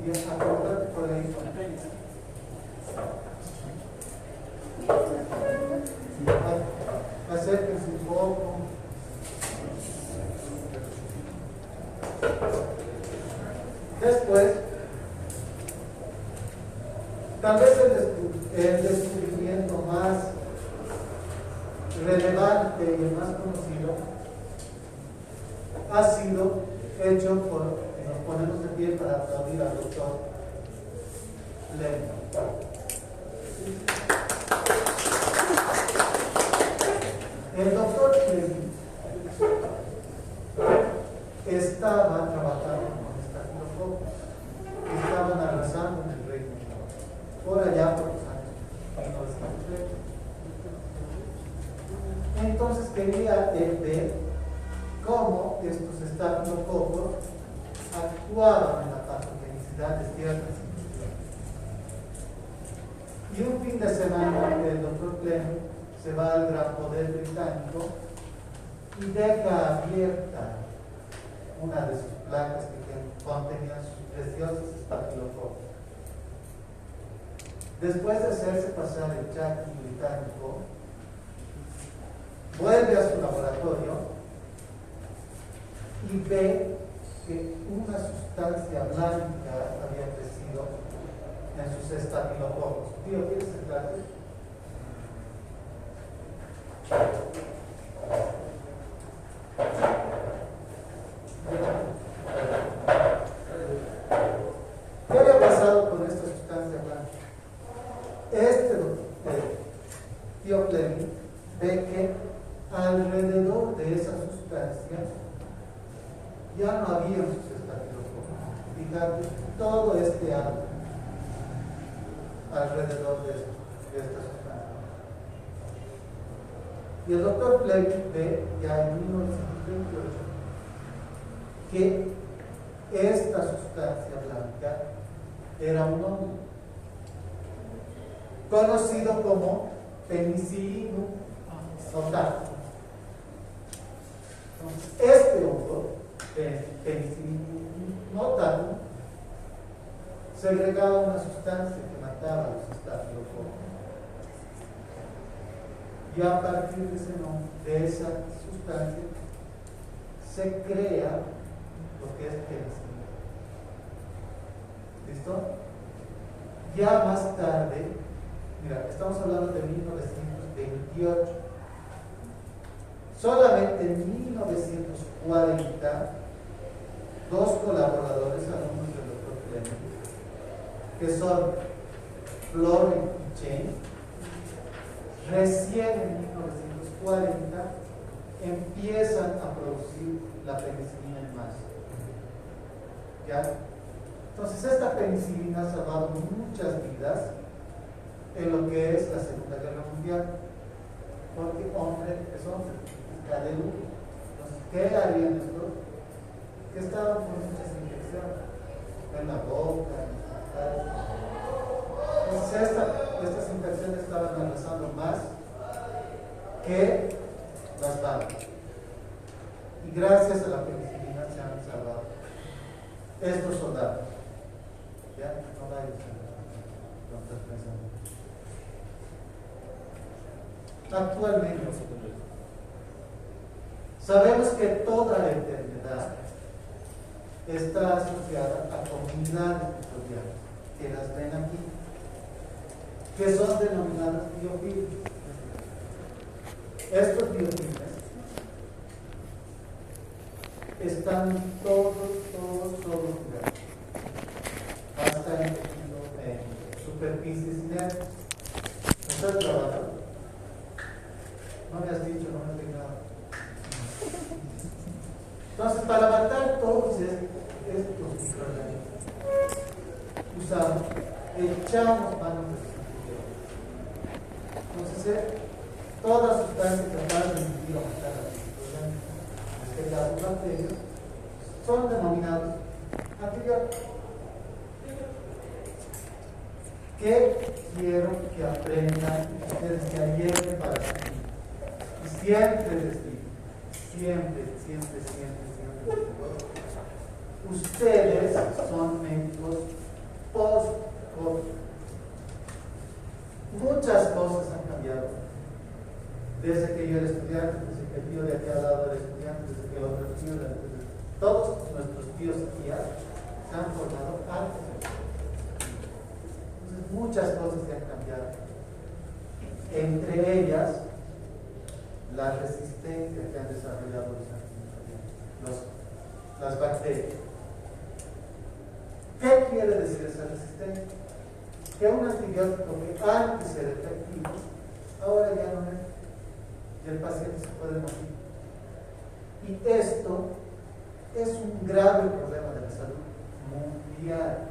Y acordate por ahí. Acérquense un poco. Después, tal vez el descubrimiento más relevante y el más conocido ha sido hecho por, nos ponemos de pie para aplaudir al doctor Levy. El doctor Levy estaba trabajando con estafilococos que estaban arrasando en el Reino Unido, por allá por los años 1930. Entonces quería ver cómo estos estafilococos actuaban en la patogenicidad de ciertas infecciones. Y un fin de semana el doctor Clem se va al Gran Poder Británico y deja abierta una de sus placas que contenían sus preciosos estafilococos. Después de hacerse pasar el charqui británico, vuelve a su laboratorio y ve que una sustancia blanca había crecido en sus estafilococos. Tío, ¿quieres sentarte? ¿Qué había pasado con esta sustancia blanca? Tío Clem ve que alrededor de esa sustancia ya no había sus estafilococos. Fíjate, todo este árbol alrededor de esta sustancia. Y el doctor Fleming ve ya en 1928 que esta sustancia blanca era un hongo conocido como Penicillium notatum. Este hongo, Penicillium notatum, segregaba una sustancia que mataba a los estafilococos. Y a partir de esa sustancia se crea lo que es penicilina. ¿Listo? Ya más tarde, mira, estamos hablando de 1928. Solamente en 1940, dos colaboradores, alumnos del doctor Fleming, que son Florent y James, recién en 1940 empiezan a producir la penicilina en masa. ¿Ya? Entonces esta penicilina ha salvado muchas vidas en lo que es la Segunda Guerra Mundial, porque hombre es hombre, cadelu. Entonces, ¿qué harían estos? Que estaban con muchas infecciones en la boca, en la cara. Entonces estas infecciones estaban arrasando más que las balas. Y gracias a la penicilina se han salvado estos soldados. ¿Ya? No vayas a lo estás pensando. Actualmente sabemos que toda la enfermedad está asociada a comunidades microbianas, que las ven aquí, que son denominadas biofilms. Estos biofilms están todos lugares, hasta en superficies inertes. ¿Estás trabajando? No me has dicho, no me has dicho nada. Entonces, para matar todos estos microorganismos, echamos manos de entonces, toda sustancia capaz de emitir o matar a los microorganismos, en este caso bacterias, son denominados antibióticos. ¿Qué quiero que aprendan ustedes que ayer para sí? Y siempre les digo, siempre. Ustedes son médicos muchas cosas que han cambiado. Entre ellas, la resistencia que han desarrollado las bacterias. ¿Qué quiere decir esa resistencia? Que un antibiótico que antes era efectivo, ahora ya no es. Y el paciente se puede morir. Y esto es un grave problema de la salud mundial.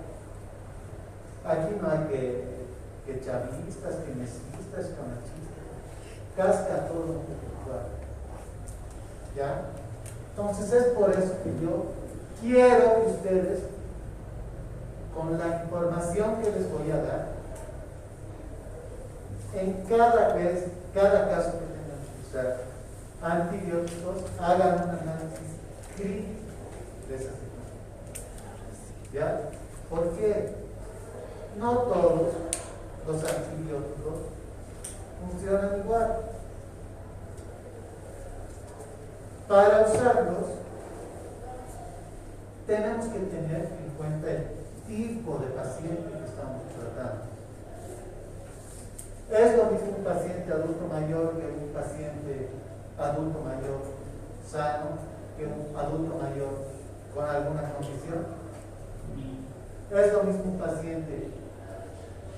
Aquí no hay que chavistas, que mesistas, que machistas. Casca a todo lo igual. ¿Ya? Entonces es por eso que yo quiero que ustedes, con la información que les voy a dar, en cada caso que tengan que usar antibióticos, hagan un análisis crítico de esa situación. ¿Ya? ¿Por qué? No todos los antibióticos funcionan igual. Para usarlos, tenemos que tener en cuenta el tipo de paciente que estamos tratando. Es lo mismo un paciente adulto mayor que un paciente adulto mayor sano, que un adulto mayor con alguna condición. Es lo mismo un paciente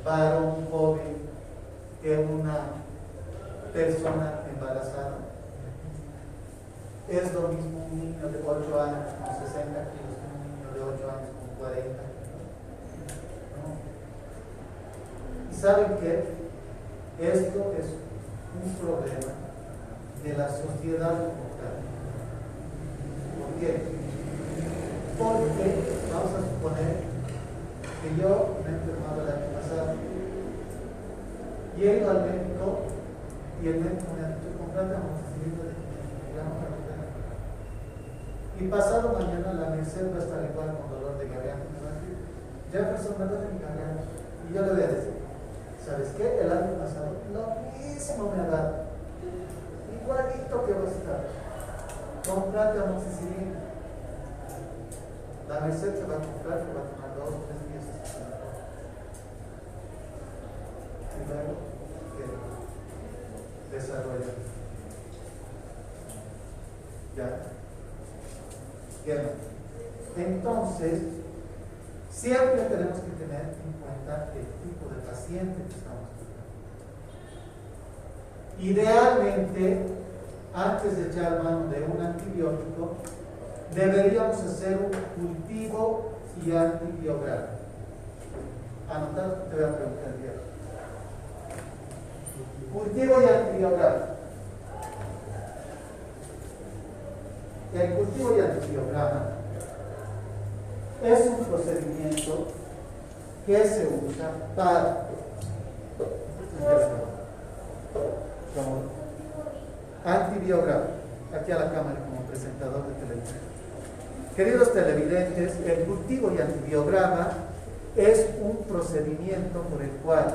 varón joven que una persona embarazada. Es lo mismo un niño de 8 años con 60 kilos que un niño de 8 años con 40. ¿No? ¿Y saben qué? Esto es un problema de la sociedad como tal. ¿Por qué? Porque vamos a suponer que yo me he enfermado el año pasado. Llego al médico y el médico me ha dicho: comprate amoxicilina de 500 miligramos para que tenga. Y pasado mañana la merced va a estar igual con dolor de garganta. Me va a decir: Jefferson, me duele mi garganta. Y yo le voy a decir: ¿sabes qué? El año pasado lo mismo me ha dado. Igualito que va a estar. Comprate amoxicilina. La merced se va a comprar, que va a tomar 2 o 3 días. Y luego, ¿qué? Desarrolla. ¿Ya? Bien. Entonces, siempre tenemos que tener en cuenta el tipo de paciente que estamos tratando. Idealmente, antes de echar mano de un antibiótico, deberíamos hacer un cultivo y antibiograma. Anotar, te voy a preguntar bien. Cultivo y antibiograma. El cultivo y antibiograma es un procedimiento que se usa para como antibiograma. Aquí a la cámara como presentador de televisión. Queridos televidentes, el cultivo y antibiograma es un procedimiento por el cual,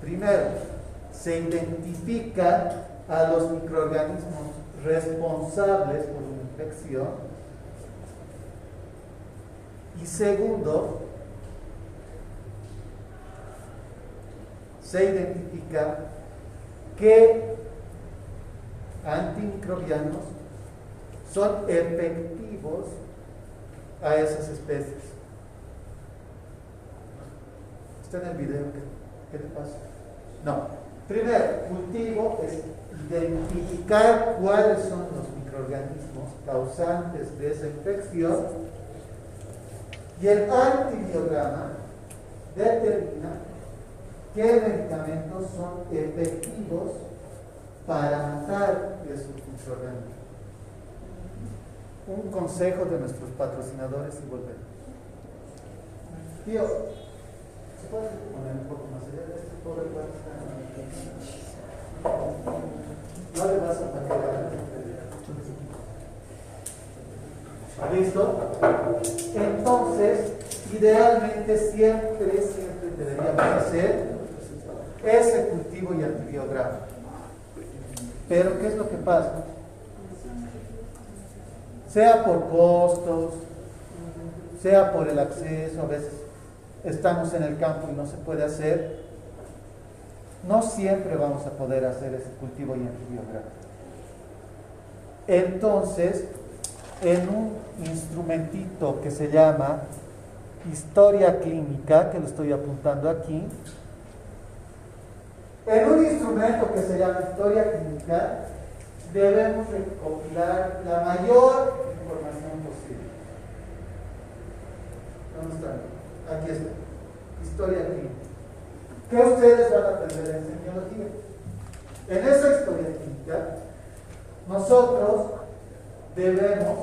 primero, se identifica a los microorganismos responsables por una infección, y segundo, se identifica qué antimicrobianos son efectivos a esas especies. ¿Está en el video? ¿Qué te pasa? No. Primero, cultivo es identificar cuáles son los microorganismos causantes de esa infección, y el antibiograma determina qué medicamentos son efectivos para matar esos microorganismos. Un consejo de nuestros patrocinadores y volvemos. Tío, ¿se puede poner un poco más allá de este pobre cuarto? No le vas a pagar. ¿Listo? Entonces, idealmente siempre deberíamos hacer ese cultivo y antibiograma. Pero ¿qué es lo que pasa? Sea por costos, sea por el acceso, a veces estamos en el campo y no se puede hacer, no siempre vamos a poder hacer ese cultivo y antibiográfico. Entonces, en un instrumentito que se llama Historia Clínica, que lo estoy apuntando aquí, en un instrumento que se llama Historia Clínica, debemos recopilar la mayor información posible. ¿Dónde está? Aquí está. Historia Clínica. ¿Qué ustedes van a aprender en semiología? En esa historia clínica, nosotros debemos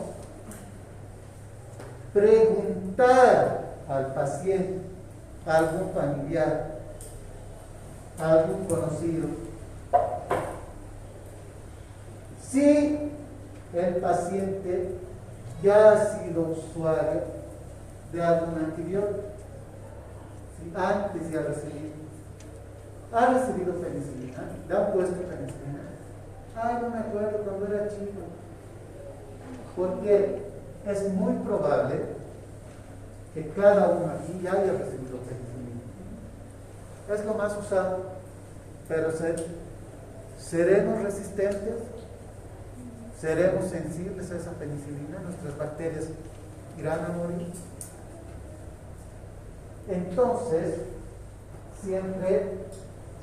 preguntar al paciente, a algún familiar, a algún conocido, si el paciente ya ha sido usuario de algún antibiótico, si antes de ha recibido penicilina, le han puesto penicilina. Ay, no me acuerdo cuando era chico. Porque es muy probable que cada uno aquí ya haya recibido penicilina. Es lo más usado, pero seremos resistentes, seremos sensibles a esa penicilina, nuestras bacterias irán a morir. Entonces, siempre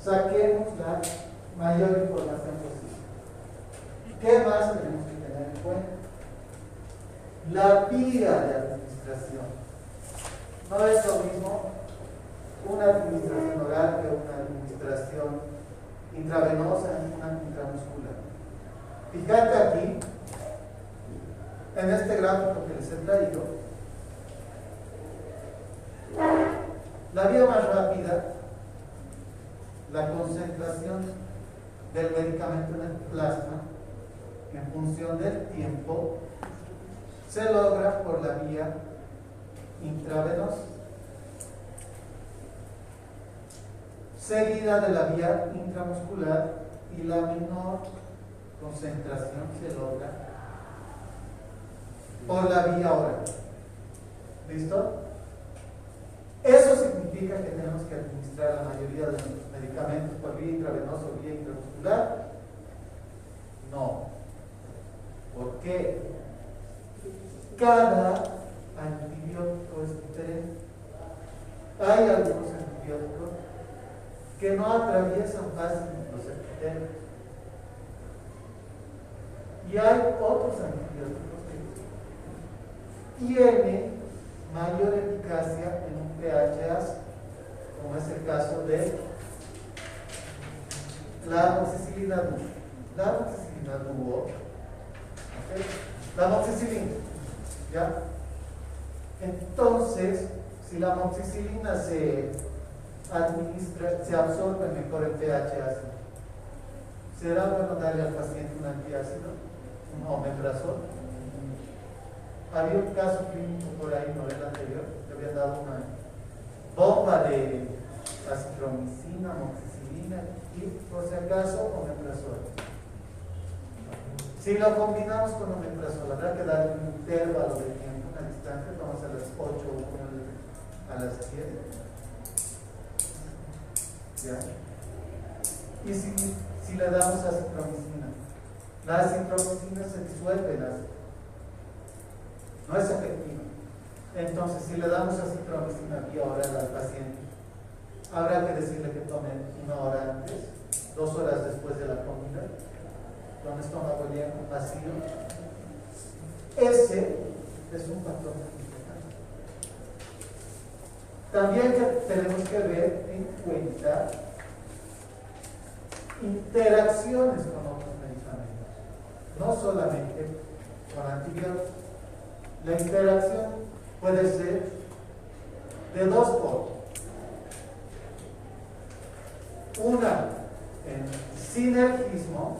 saquemos la mayor información posible. ¿Qué más tenemos que tener en cuenta? La vía de administración. No es lo mismo una administración oral que una administración intravenosa, una intramuscular. Fíjate aquí, en este gráfico que les he traído, la vía más rápida, la concentración del medicamento en el plasma en función del tiempo se logra por la vía intravenosa, seguida de la vía intramuscular, y la menor concentración se logra por la vía oral. ¿Listo? Eso significa que tenemos que administrar la mayoría de nuestros medicamentos por vía intravenosa o vía intramuscular. No. ¿Por qué? Cada antibiótico es diferente. Hay algunos antibióticos que no atraviesan fácilmente los epitelios. Y hay otros antibióticos que tienen mayor eficacia en un pH ácido, como es el caso de la amoxicilina dúo. La amoxicilina dúo, ¿okay? La amoxicilina, ¿ya? Entonces, si la amoxicilina se administra, se absorbe mejor en pH ácido, ¿será bueno darle al paciente un antiácido, un omeprazol? Había un caso clínico por ahí, novela anterior, que habían dado una bomba de acitromicina, amoxicilina y, por si acaso, omeprazol. Si lo combinamos con omeprazol, habrá que darle un intervalo de tiempo, una distancia, vamos a las 8 o a las 10. ¿Ya? Y si le damos acitromicina, la acitromicina se disuelve en ácido. No es efectivo. Entonces, si le damos acitromicina vía oral al paciente, habrá que decirle que tome 1 hora antes, 2 horas después de la comida, con estómago lleno, vacío. Ese es un factor importante. También tenemos que ver en cuenta interacciones con otros medicamentos, no solamente con antibióticos. La interacción puede ser de dos formas. Una en sinergismo,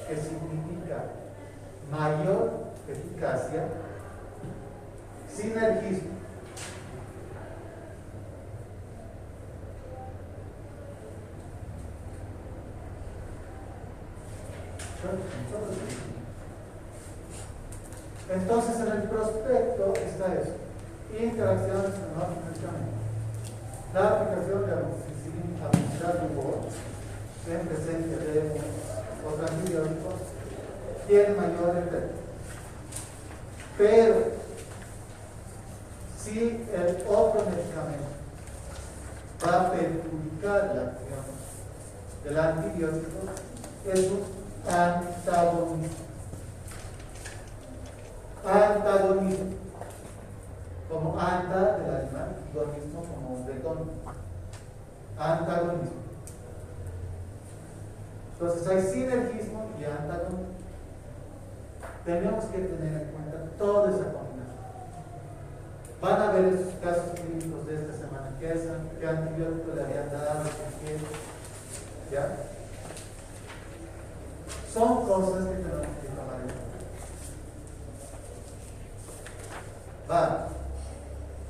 que significa mayor eficacia. Sinergismo. Entonces, en el prospecto está eso: interacciones con otros medicamentos. La aplicación de amoxicilina en presencia de otros antibióticos tiene mayor efecto. Pero si el otro medicamento va a perjudicar la acción del antibiótico, es un antagonismo. Antagonismo, como anta del animal, agonismo como betón. Antagonismo. Entonces hay sinergismo y antagonismo. Tenemos que tener en cuenta toda esa combinación. Van a ver esos casos clínicos de esta semana. ¿Qué antibiótico le habían dado? ¿Ya? Son cosas que tenemos que tomar en cuenta. Va.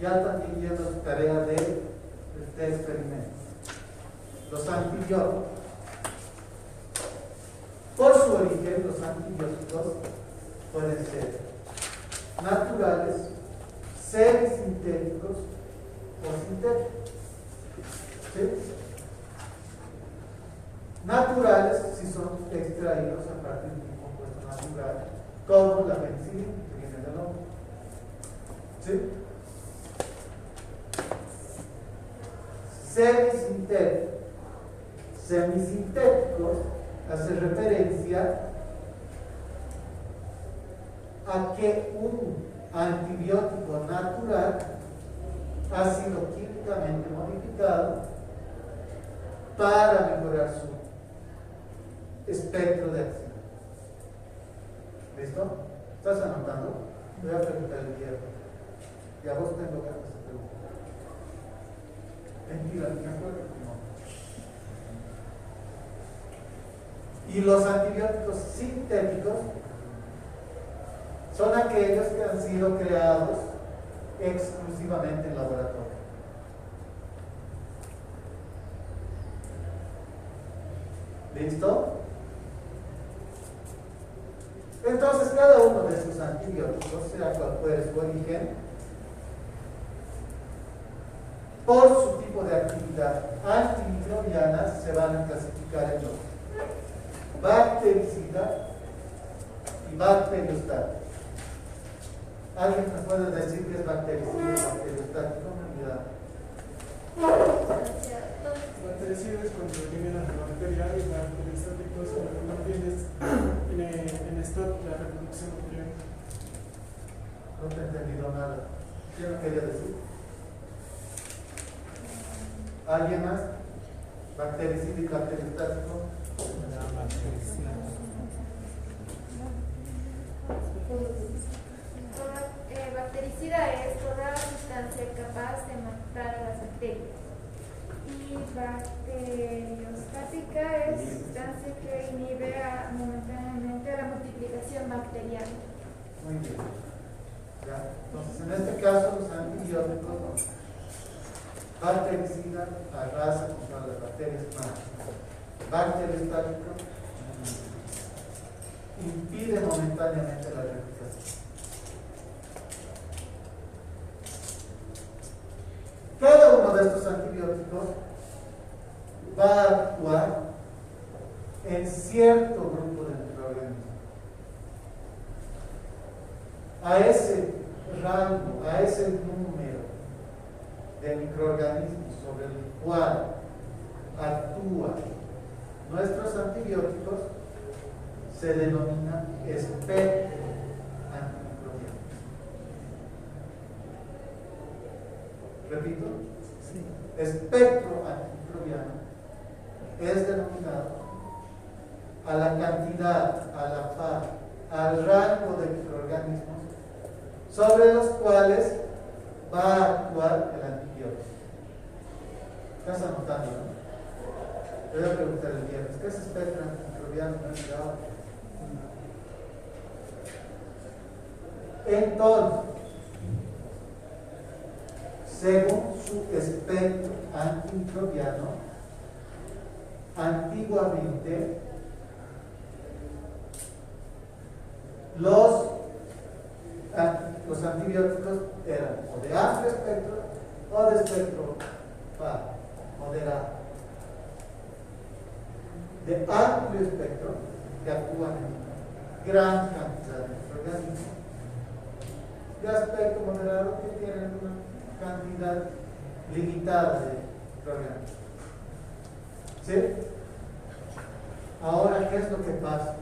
Ya están viendo su tarea de este experimento. Los antibióticos. Por su origen, los antibióticos pueden ser naturales, semisintéticos o sintéticos. ¿Sí? Naturales, si son extraídos a partir de un compuesto natural, como la penicilina, que viene del hongo. ¿Sí? Semisintéticos. Semisintéticos hace referencia a que un antibiótico natural ha sido químicamente modificado para mejorar su espectro de acción. ¿Listo? ¿Estás anotando? Voy a preguntar el día. Y a vos tengo que hacer preguntas. Mentira, me acuerdo que no. Y los antibióticos sintéticos son aquellos que han sido creados exclusivamente en laboratorio. ¿Listo? Entonces, cada uno de estos antibióticos, sea cual fuere su origen, por su tipo de actividad antimicrobiana, se van a clasificar en dos: bactericida y bacteriostático. ¿Alguien me puede decir qué es bactericida y bacteriostático? Bactericida es cuando eliminas la bacteria y bacteriostático es cuando mantienes en stop la reproducción bacteriana. No te he entendido nada. ¿Qué me quería decir? ¿Alguien más? Bactericida y bacteriostático. Bactericida es toda sustancia capaz de matar a las bacterias. Y bacteriostática es sustancia que inhibe momentáneamente la multiplicación bacteriana. Muy bien. ¿Ya? Entonces, en este caso, los antibióticos, bactericida arrasa contra las bacterias malas. Bacteriostático impide momentáneamente la replicación. Cada uno de estos antibióticos va a actuar en cierto grupo de microorganismos. A ese rango, a ese número de microorganismos sobre el cual actúan nuestros antibióticos se denomina espectro antimicrobiano. Repito, sí. Espectro antimicrobiano es denominado a la cantidad, a la par, al rango de microorganismos sobre los cuales va a actuar el antibiótico. ¿Estás anotando, no? Te voy a preguntar el viernes, ¿qué es espectro antimicrobiano? Entonces, según su espectro antimicrobiano, antiguamente los antibióticos eran o de amplio espectro o de espectro moderado, de amplio espectro, que actúan en gran cantidad de microorganismos, de aspecto moderado, que tienen una cantidad limitada de microorganismos. ¿Sí? Ahora, ¿qué es lo que pasa?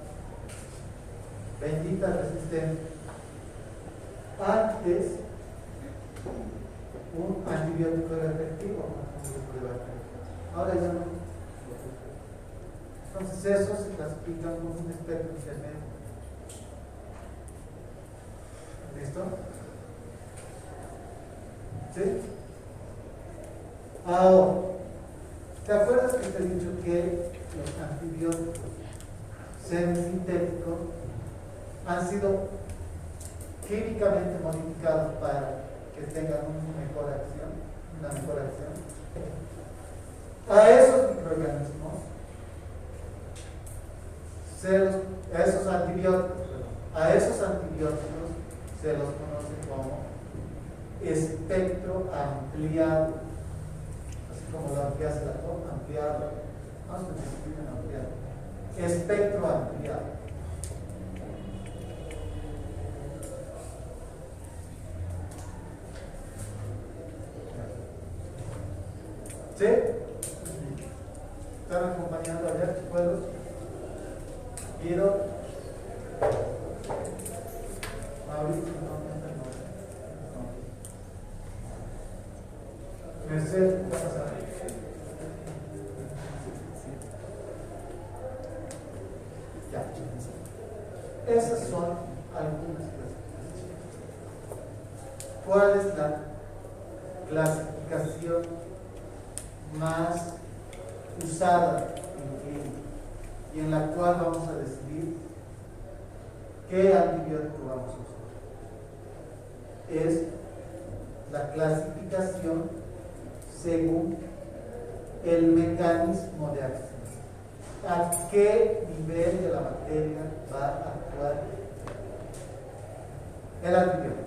Bendita resistencia. Antes, un antibiótico era efectivo, ahora ya no. Entonces, eso se clasifica como un espectro intermedio. ¿Listo? ¿Sí? Ahora, ¿te acuerdas que te he dicho que los antibióticos semisintéticos han sido químicamente modificados para que tengan una mejor acción? A esos microorganismos, a esos antibióticos se los conoce como espectro ampliado, así como lo que hace la forma ampliada. Vamos a describir en ampliado. Espectro ampliado. ¿Sí? ¿Están acompañando allá, chicuelos? Guido, Mauricio, Mercedes, ¿qué está pasando? Ya. Esas son algunas clasificaciones. ¿Cuál es la clasificación más usada en clínica y en la cual vamos a decidir qué antibiótico vamos a usar? Es la clasificación según el mecanismo de acción. ¿A qué nivel de la bacteria va a actuar el antibiótico?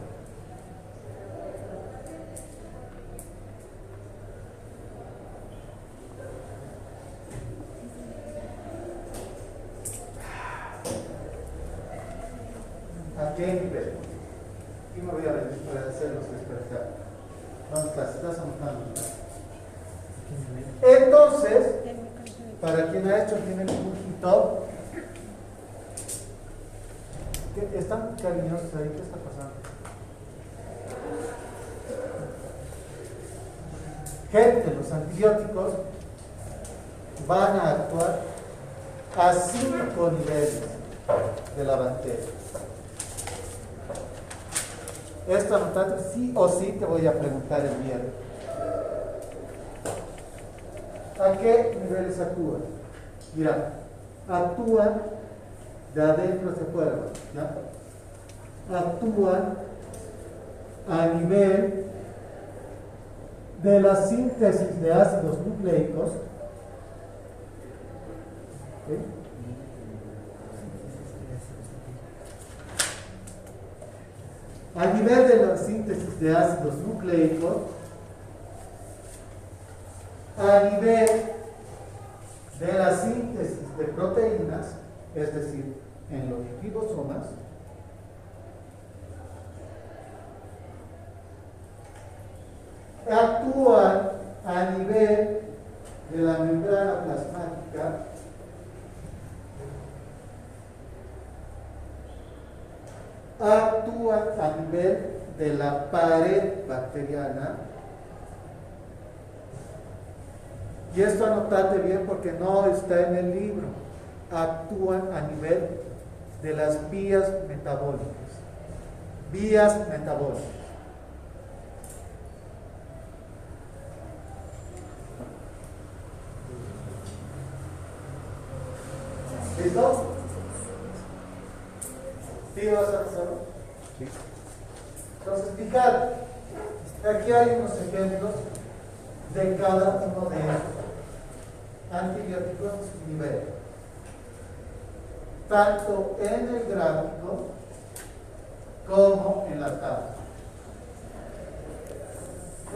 ¿A qué nivel? Y me voy a venir para hacerlos despertar. Vamos, clase, estás anotando. Entonces, para quien ha hecho tiene un hito. ¿Están cariñosos ahí? ¿Qué está pasando? Gente, los antibióticos van a actuar a 5 niveles de la bacteria. Esto anotado sí o sí te voy a preguntar el viernes. ¿A qué niveles actúan? Mira, actúan de adentro hacia afuera, ¿ya? Actúan a nivel de la síntesis de ácidos nucleicos, ¿sí? A nivel de la síntesis de ácidos nucleicos, a nivel de la síntesis de proteínas, es decir, en los ribosomas, actúan a nivel de la membrana plasmática, actúan a nivel de la pared bacteriana. Y esto anotate bien porque no está en el libro. Actúan a nivel de las vías metabólicas. Vías metabólicas. ¿Listo? ¿Sí vas a hacerlo? Sí. Entonces, fíjate, aquí hay unos ejemplos de cada uno de estos antibióticos nivel, tanto en el gráfico como en la tabla.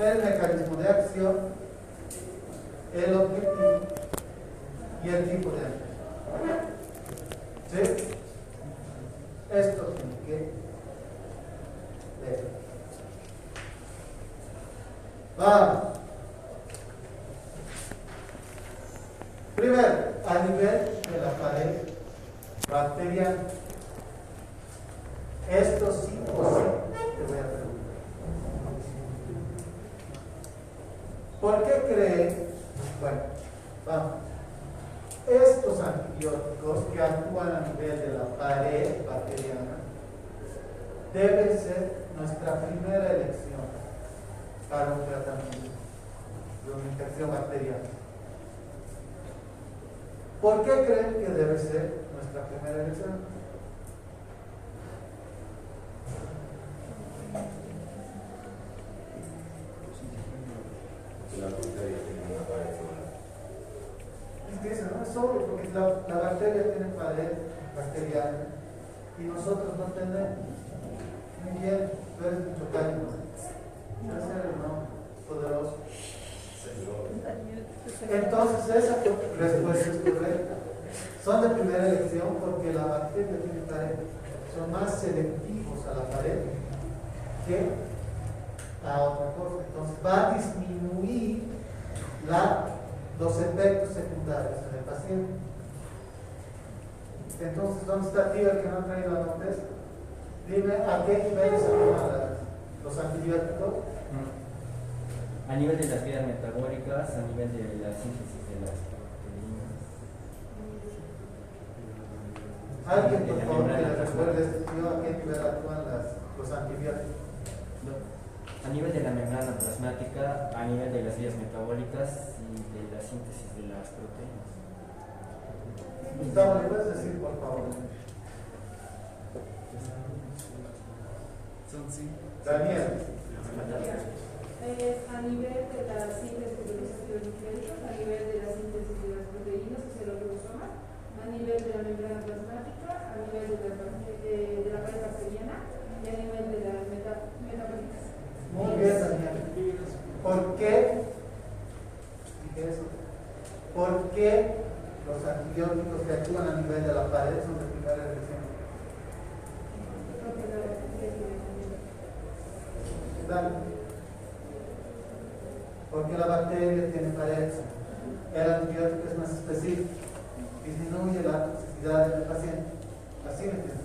El mecanismo de acción, el objetivo y el tipo de anillo. ¿Sí? Esto tiene que leer. Vamos. Primero, a nivel de la pared bacteriana. Esto sí o sí te voy a preguntar. ¿Por qué creen? Bueno, vamos. Estos antibióticos que actúan a nivel de la pared bacteriana deben ser nuestra primera elección para un tratamiento de una infección bacteriana. ¿Por qué creen que debe ser nuestra primera elección? La bacteria tiene una pared sola. Es que eso no es obvio, porque la bacteria tiene pared bacteriana y nosotros no tenemos. Muy bien, tú eres mucho cariño. Ese es el nombre poderoso. Entonces, esa respuesta es correcta. Son de primera elección porque la bacteria tiene pared. Son más selectivos a la pared que a otra cosa. Entonces, va a disminuir los efectos secundarios en el paciente. Entonces, ¿dónde está tío el que no ha traído la nota? Dime a qué nivel se toman los antibióticos. A nivel de las vías metabólicas, a nivel de la síntesis de las proteínas. Alguien, por favor, que le recuerde este tío a qué nivel actúan los antibióticos. A nivel de la membrana plasmática, a nivel de las vías metabólicas y de la síntesis de las proteínas. Gustavo, ¿le puedes decir, por favor? Son cinco. Daniel. A nivel de la síntesis de los ácidos nucleicos, a nivel de la síntesis de las proteínas, que es el ribosoma, a nivel de la membrana plasmática, a nivel de la pared bacteriana y a nivel de las metabólicas. Muy bien, Daniel. ¿Por qué? ¿Por qué los antibióticos que actúan a nivel de la pared son de primera elección? Porque la bacteria tiene también. Dale. Porque la bacteria tiene pared. El antibiótico es más específico. Disminuye la toxicidad del paciente. Así me entiendes.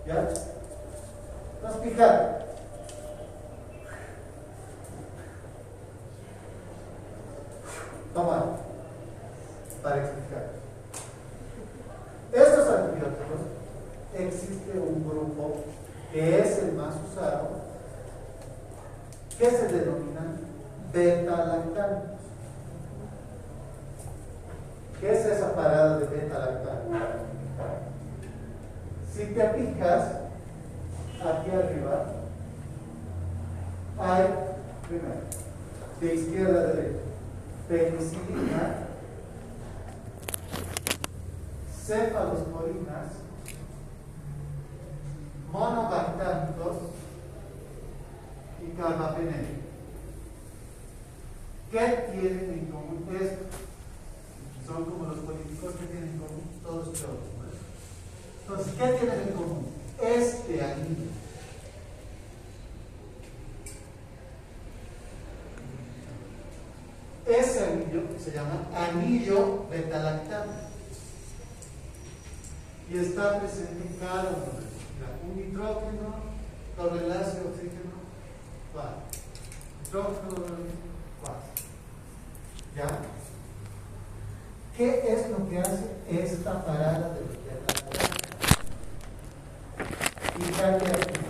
¿Ya? Vamos a explicar. Toma. Para explicar. Estos antibióticos, existe un grupo que es el más usado, que se denominan beta-lactanos. ¿Qué es esa parada de beta-lactano? Si te fijas, aquí arriba, hay, primero, de izquierda a derecha, penicilina, cefalosporinas, monobactámicos y carbapenémicos. ¿Qué tienen en común esto? Son como los políticos que tienen en común todos los otros. Entonces, ¿qué tienen en común? Este anillo. Ese anillo se llama anillo betalactano y está presente en cada uno de ellos. Un nitrógeno, doble enlace, oxígeno, 4. Nitrógeno, 4. ¿Ya? ¿Qué es lo que hace esta parada de los betalactanos? Fíjate aquí.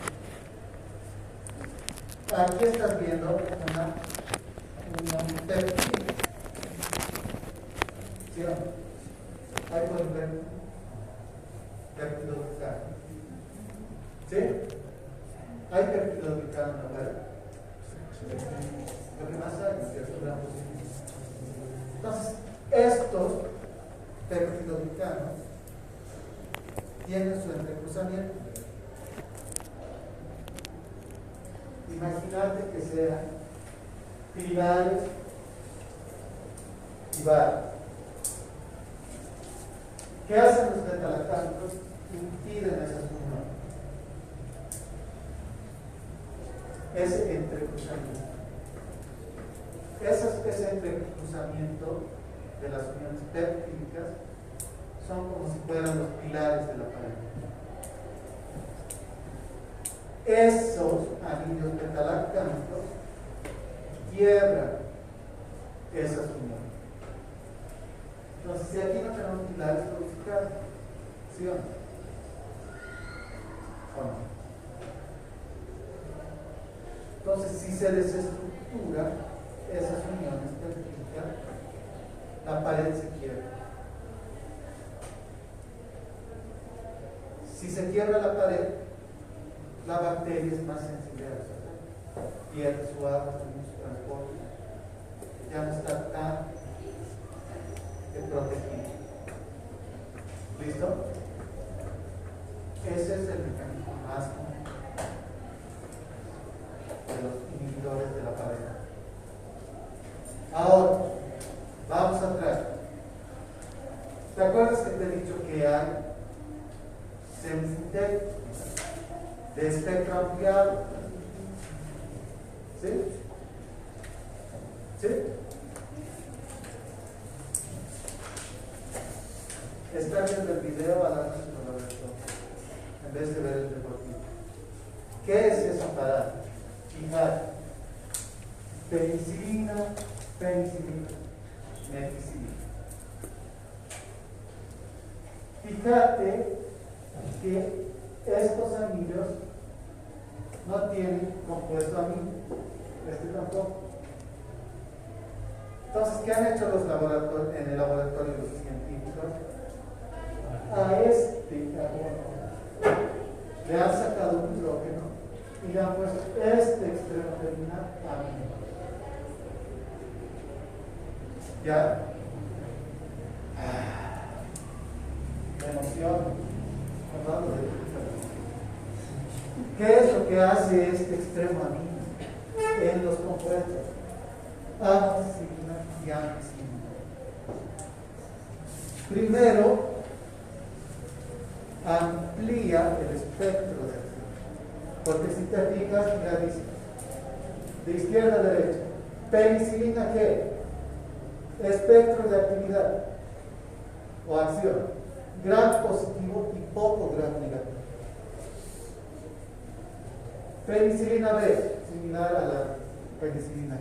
Aquí estás viendo un péptido. ¿Sí o no? Ahí pueden ver peptidoglicano. ¿Sí? ¿Hay peptidoglicano en la pared? Lo que más hay es que es gran positivo. Entonces, estos peptidoglicanos tienen su entrecruzamiento. Imagínate que sean pilares activar. ¿Qué hacen los beta-lactámicos? Impiden esas uniones. Ese entrecruzamiento. Ese entrecruzamiento de las uniones péptidicas son como si fueran los pilares de la pared. Esos anillos beta-lactámicos quiebran esas uniones. Entonces, si aquí no tenemos pilares, producidos, ¿sí o no? ¿O no? Entonces, si se desestructura esas uniones péptidicas, la pared se quiebra. Si se quiebra la pared, la bacteria es más sensible a eso. Pierde su agua, su transporte, ya no está tan protegido. ¿Listo? Ese es el mecanismo más común de los inhibidores de la pared. Ahora, vamos atrás. ¿Te acuerdas que te he dicho que hay semisintéticos de espectro ampliado? ¿Sí? ¿Sí? Está viendo el video a la noche en vez de ver el deportivo. ¿Qué es ese aparato? Fíjate. Penicilina, meticilina. Fíjate que estos anillos no tienen compuesto amino. Este tampoco. Entonces, ¿qué han hecho los laboratorios en el laboratorio de los científicos? A este carbono le han sacado un hidrógeno y le han puesto este extremo terminal amino. ¿Ya? Me emociono. ¿Qué es lo que hace este extremo amino en los compuestos? Amoxicilina y ampicilina. Primero, amplía el espectro de acción. Porque si te fijas, ya dice, de izquierda a derecha, penicilina, ¿qué? Espectro de actividad o acción, gram positivo y poco gram negativo. Penicilina B, similar a la penicilina G.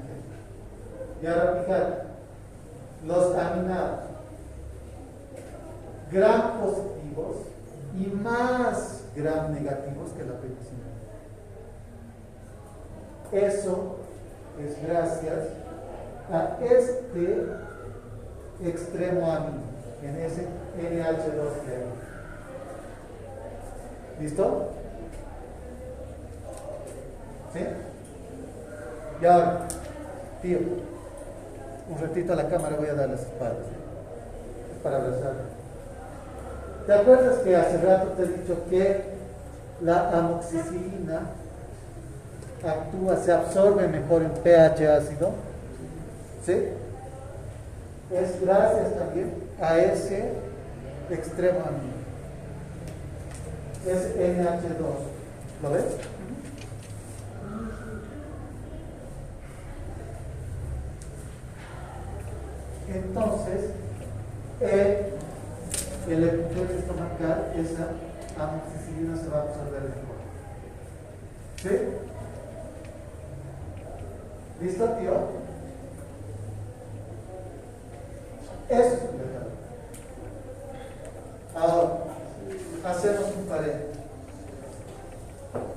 Y ahora fíjate, los aminados, gram positivos y más gram negativos que la penicilina. Eso es gracias a este extremo amino, en ese NH2 que hay. ¿Listo? ¿Sí? Y ahora, tío, un ratito a la cámara voy a dar las espaldas, ¿sí? Para abrazar. ¿Te acuerdas que hace rato te he dicho que la amoxicilina actúa, se absorbe mejor en pH ácido? ¿Sí? Es gracias también a ese extremo amino. Es NH2. ¿Lo ves? Entonces, el epitelio estomacal, esa amoxicilina se va a absorber mejor. ¿Sí? ¿Listo, tío? Eso es un verdad. Ahora, hacemos un paréntesis.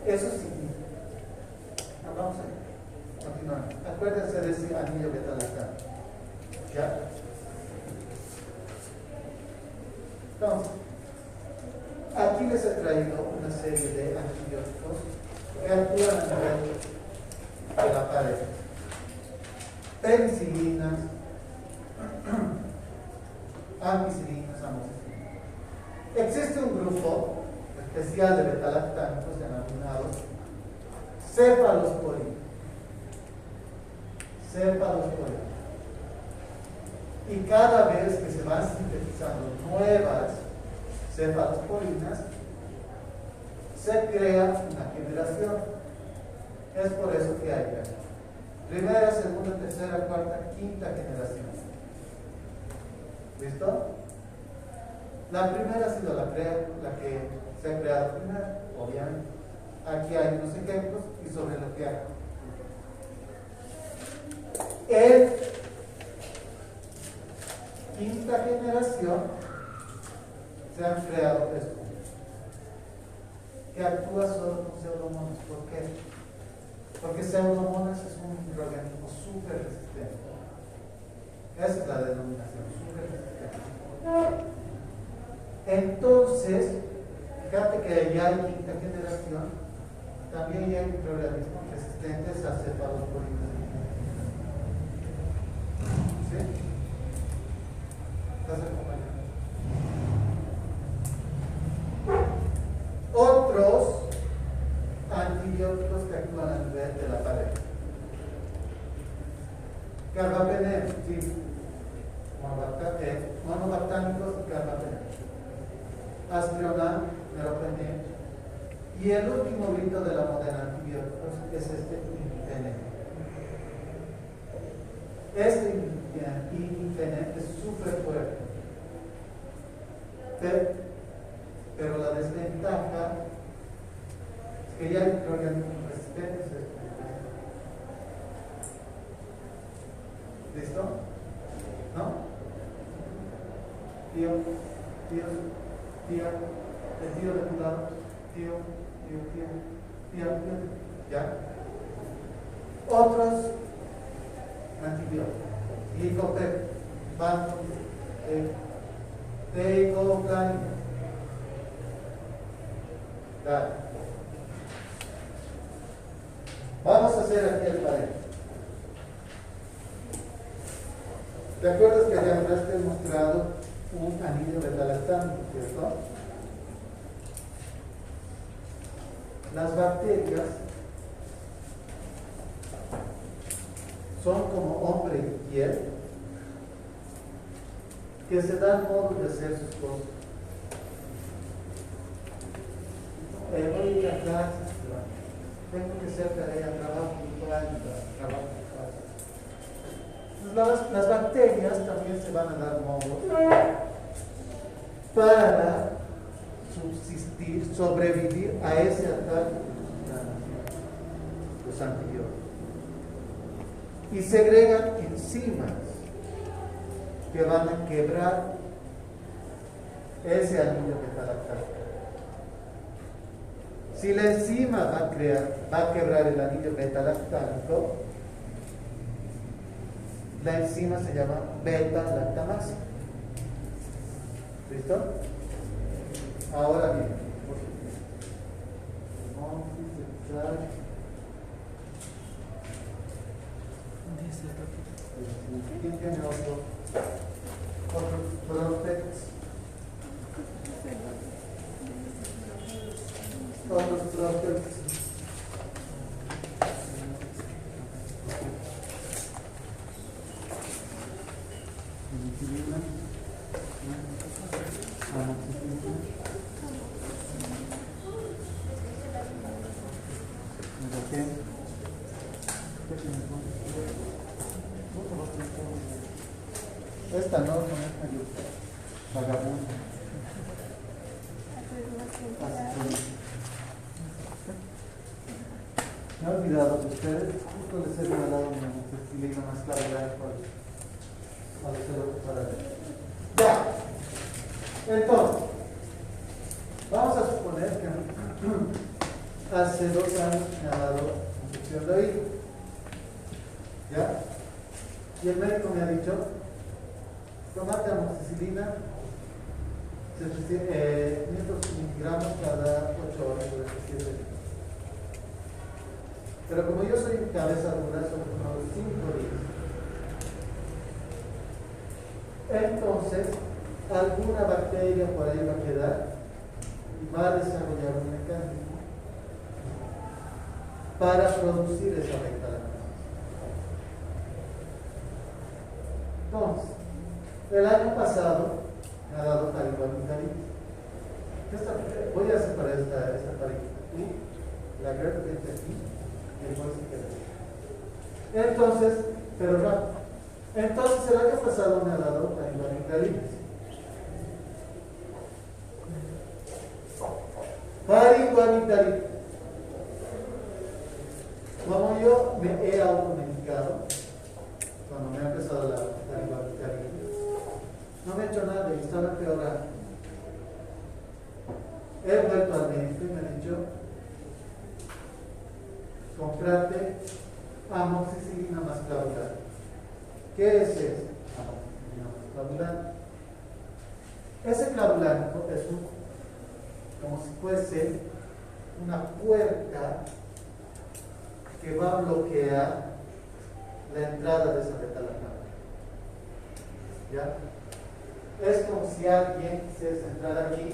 Eso significa. Vamos a continuar. Acuérdense de ese anillo beta-lactámico. ¿Ya? Entonces, aquí les he traído una serie de antibióticos que actúan a nivel de la pared. Penicilinas, ampicilinas, amoxicilinas. Existe un grupo especial de beta-lactámicos denominados cefalosporinos. Cefalosporinos. Y cada vez que se van sintetizando nuevas cefalosporinas, se crea una generación. Es por eso que hay primera, segunda, tercera, cuarta, quinta generación. ¿Listo? La primera ha sido la que se ha creado primero, obviamente. Aquí hay unos ejemplos y sobre lo que hay. En quinta generación se han creado estos que actúa solo con pseudomonas. ¿Por qué? Porque pseudomonas es un microorganismo súper resistente. Esa es la denominación, súper resistente. Entonces, fíjate que ya hay quinta generación, también ya hay microorganismos resistentes a cefalosporinas. ¿Sí? ¿Estás acompañando? Otros antibióticos que actúan a nivel de la pared. Carbapenem, sí. Monobactámicos y carbapenem. Aspirona, meropenem. Y el último grito de la moderna antibióticos es este imipenem. Este imipenem es súper fuerte. Pero la desventaja es que ya hay microorganismos resistentes. ¿Listo? ¿No? Tío, tía, el tío de tu lado, tío, ¿ya? Otros antibióticos. Licopep, banco, teicoclania. Dale. Vamos a hacer aquí el paréntesis. ¿Te acuerdas que allá atrás te he mostrado un anillo beta-lactámico, cierto? Las bacterias son como hombre y piel que se dan modo de hacer sus cosas. Voy a ir a clases, tengo que hacer tarea, trabajo virtual, trabajo virtual. Las bacterias también se van a dar modo para subsistir, sobrevivir a ese ataque los antibióticos. Y segregan enzimas que van a quebrar ese anillo beta-lactámico. Si la enzima va a quebrar el anillo beta-lactámico, la enzima se llama beta-lactamasa. ¿Listo? Ahora bien, ¿quién tiene otro prospects? Otros prospects. Esta no es medio vagabundo. Me he olvidado de ustedes, justo les he regalado una amoxicilina más clara para hacerlo para ver. Ya. Entonces, vamos a suponer que hace 2 años me ha dado infección de oído. ¿Ya? Y el médico me ha dicho, tomate amoxicilina 500 miligramos cada 8 horas durante 7 días. Pero como yo soy cabeza dura, son unos 5 días. Entonces, alguna bacteria por ahí va a quedar y va a desarrollar un mecanismo para producir esa beta-lactamasa. Entonces, El año pasado me ha dado faringoamigdalitis. Voy a separar esta parejita. Y la grep que está aquí y el bolso que está aquí. Entonces, pero no. Entonces el año pasado me ha dado faringoamigdalitis. Faringoamigdalitis. Como yo me he automedicado, cuando me ha empezado la faringoamigdalitis, no me he hecho nada y estaba empeorando. He vuelto al médico y me ha dicho: comprate amoxicilina más clavulana. ¿Qué es eso? Amoxicilina más clavulana. Ese clavulano es como si fuese una puerta que va a bloquear la entrada de esa beta-lactama. ¿Ya? Es como si alguien quisiese entrar aquí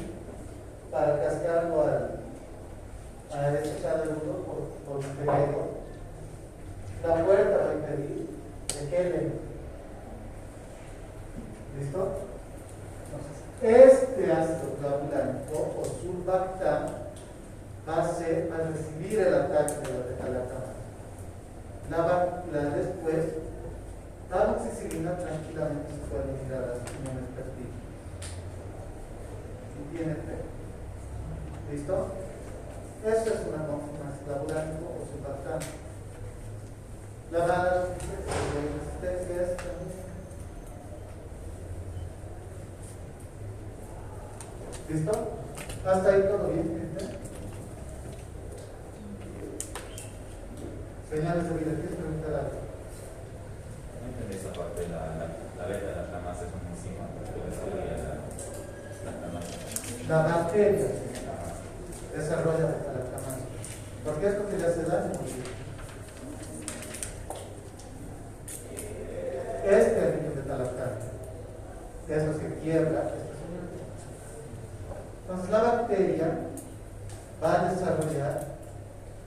para cascarlo a este caduto por un peligro. La puerta va a impedir de que él entre. ¿Listo? Entonces, este ácido clavulánico o sulbactam va a recibir el ataque de la beta-lactamasa. Después, la amoxicilina tranquilamente se puede eliminar a las pulmones perdidas. Si tiene efecto. ¿Listo? Eso es un clavulánico o sulbactam. La mala resistencia es también. ¿Listo? ¿Hasta ahí todo bien, gente? Señales de vida, ¿quieres preguntar algo? No entendí esa parte, la beta-lactamasa es una enzima que desarrolla la lactamasa. La bacteria desarrolla beta-lactamasa. ¿Por qué es porque le hace daño? Este anillo beta-lactámico es lo que quiebra esta señal. Entonces la bacteria va a desarrollar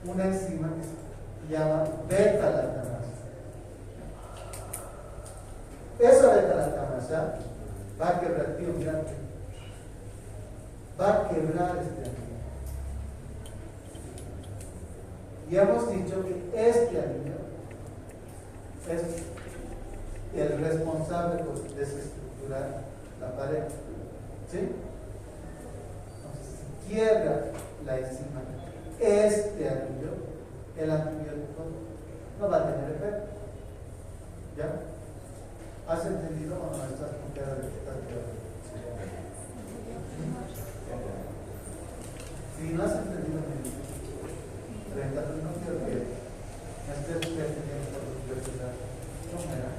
una enzima que se llama beta-lactamasa. Esa beta-lactamasa va a quebrar, tío, mira, va a quebrar este anillo. Y hemos dicho que este anillo es el responsable por desestructurar la pared. ¿Sí? Entonces, si quiebra la enzima este anillo, el antibiótico no va a tener efecto. ¿Ya? ¿Has entendido o no estás con cara de que estás peor? Si no has entendido, me dices. No quiero que me estés defendiendo por tu universidad. ¿Cómo era?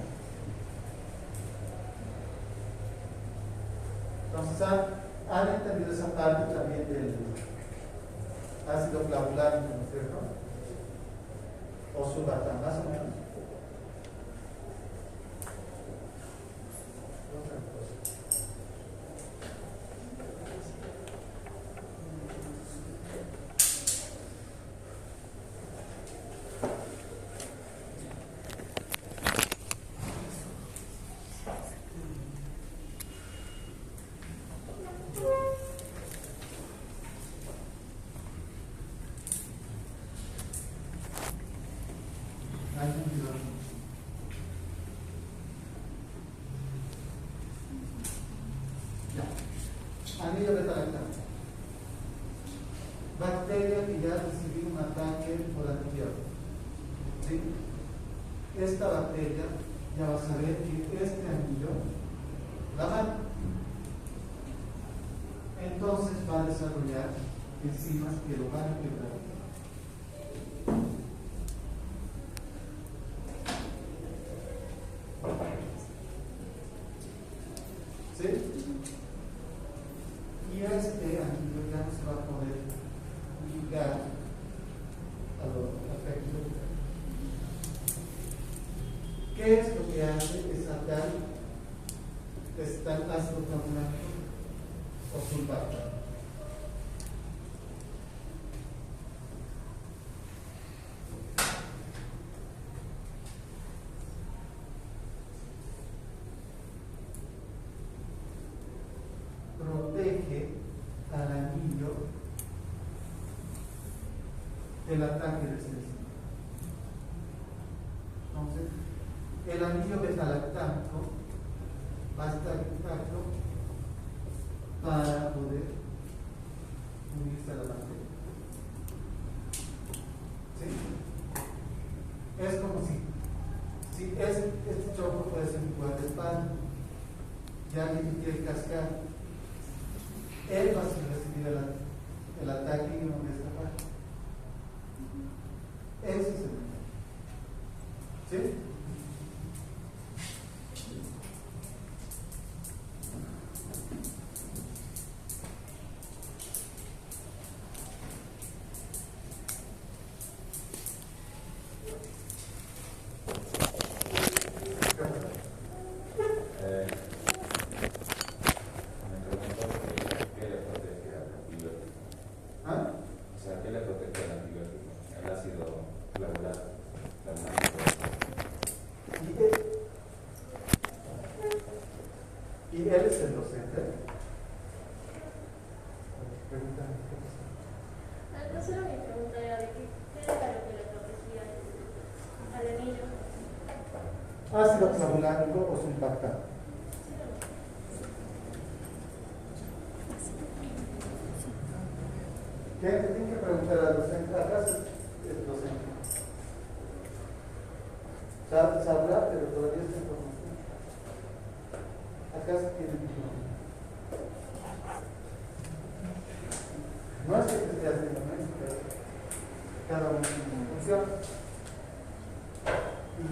Entonces, ¿han entendido esa parte también del ácido clavulánico, ¿no es cierto? O sulbactam, más o menos. Otra cosa. Anillo beta-lactámico. Bacteria que ya recibió un ataque por antibiótico. ¿Sí? Esta bacteria ya va a saber que este anillo la mata. Entonces va a desarrollar enzimas que lo van a quebrar. ¿Sí? Y este anillo ya no se va a poder ligar a los efectos. ¿Qué es lo que hace? Es sacar este ácido clavulánico o sulfato. el ataque de este. Entonces, el anillo beta-lactámico va a estar intacto para poder unirse a la bacteria. ¿Sí? Es como si este choco puede ser igual de espalda y alguien quiere cascar, él va a recibir el ataque y no va a escapar. Ese es el mensaje. ¿Sí? Y él es el docente. Pregúntame qué pasa. No solo mi pregunta era de qué era lo que le protegía al anillo. Ácido clavulánico o sulfactano. ¿Qué? Tienen que preguntar al docente. Acá es el docente. Sabrá, pero todavía está información. Acá se tiene que no es que te esté haciendo pero cada uno tiene su función. Y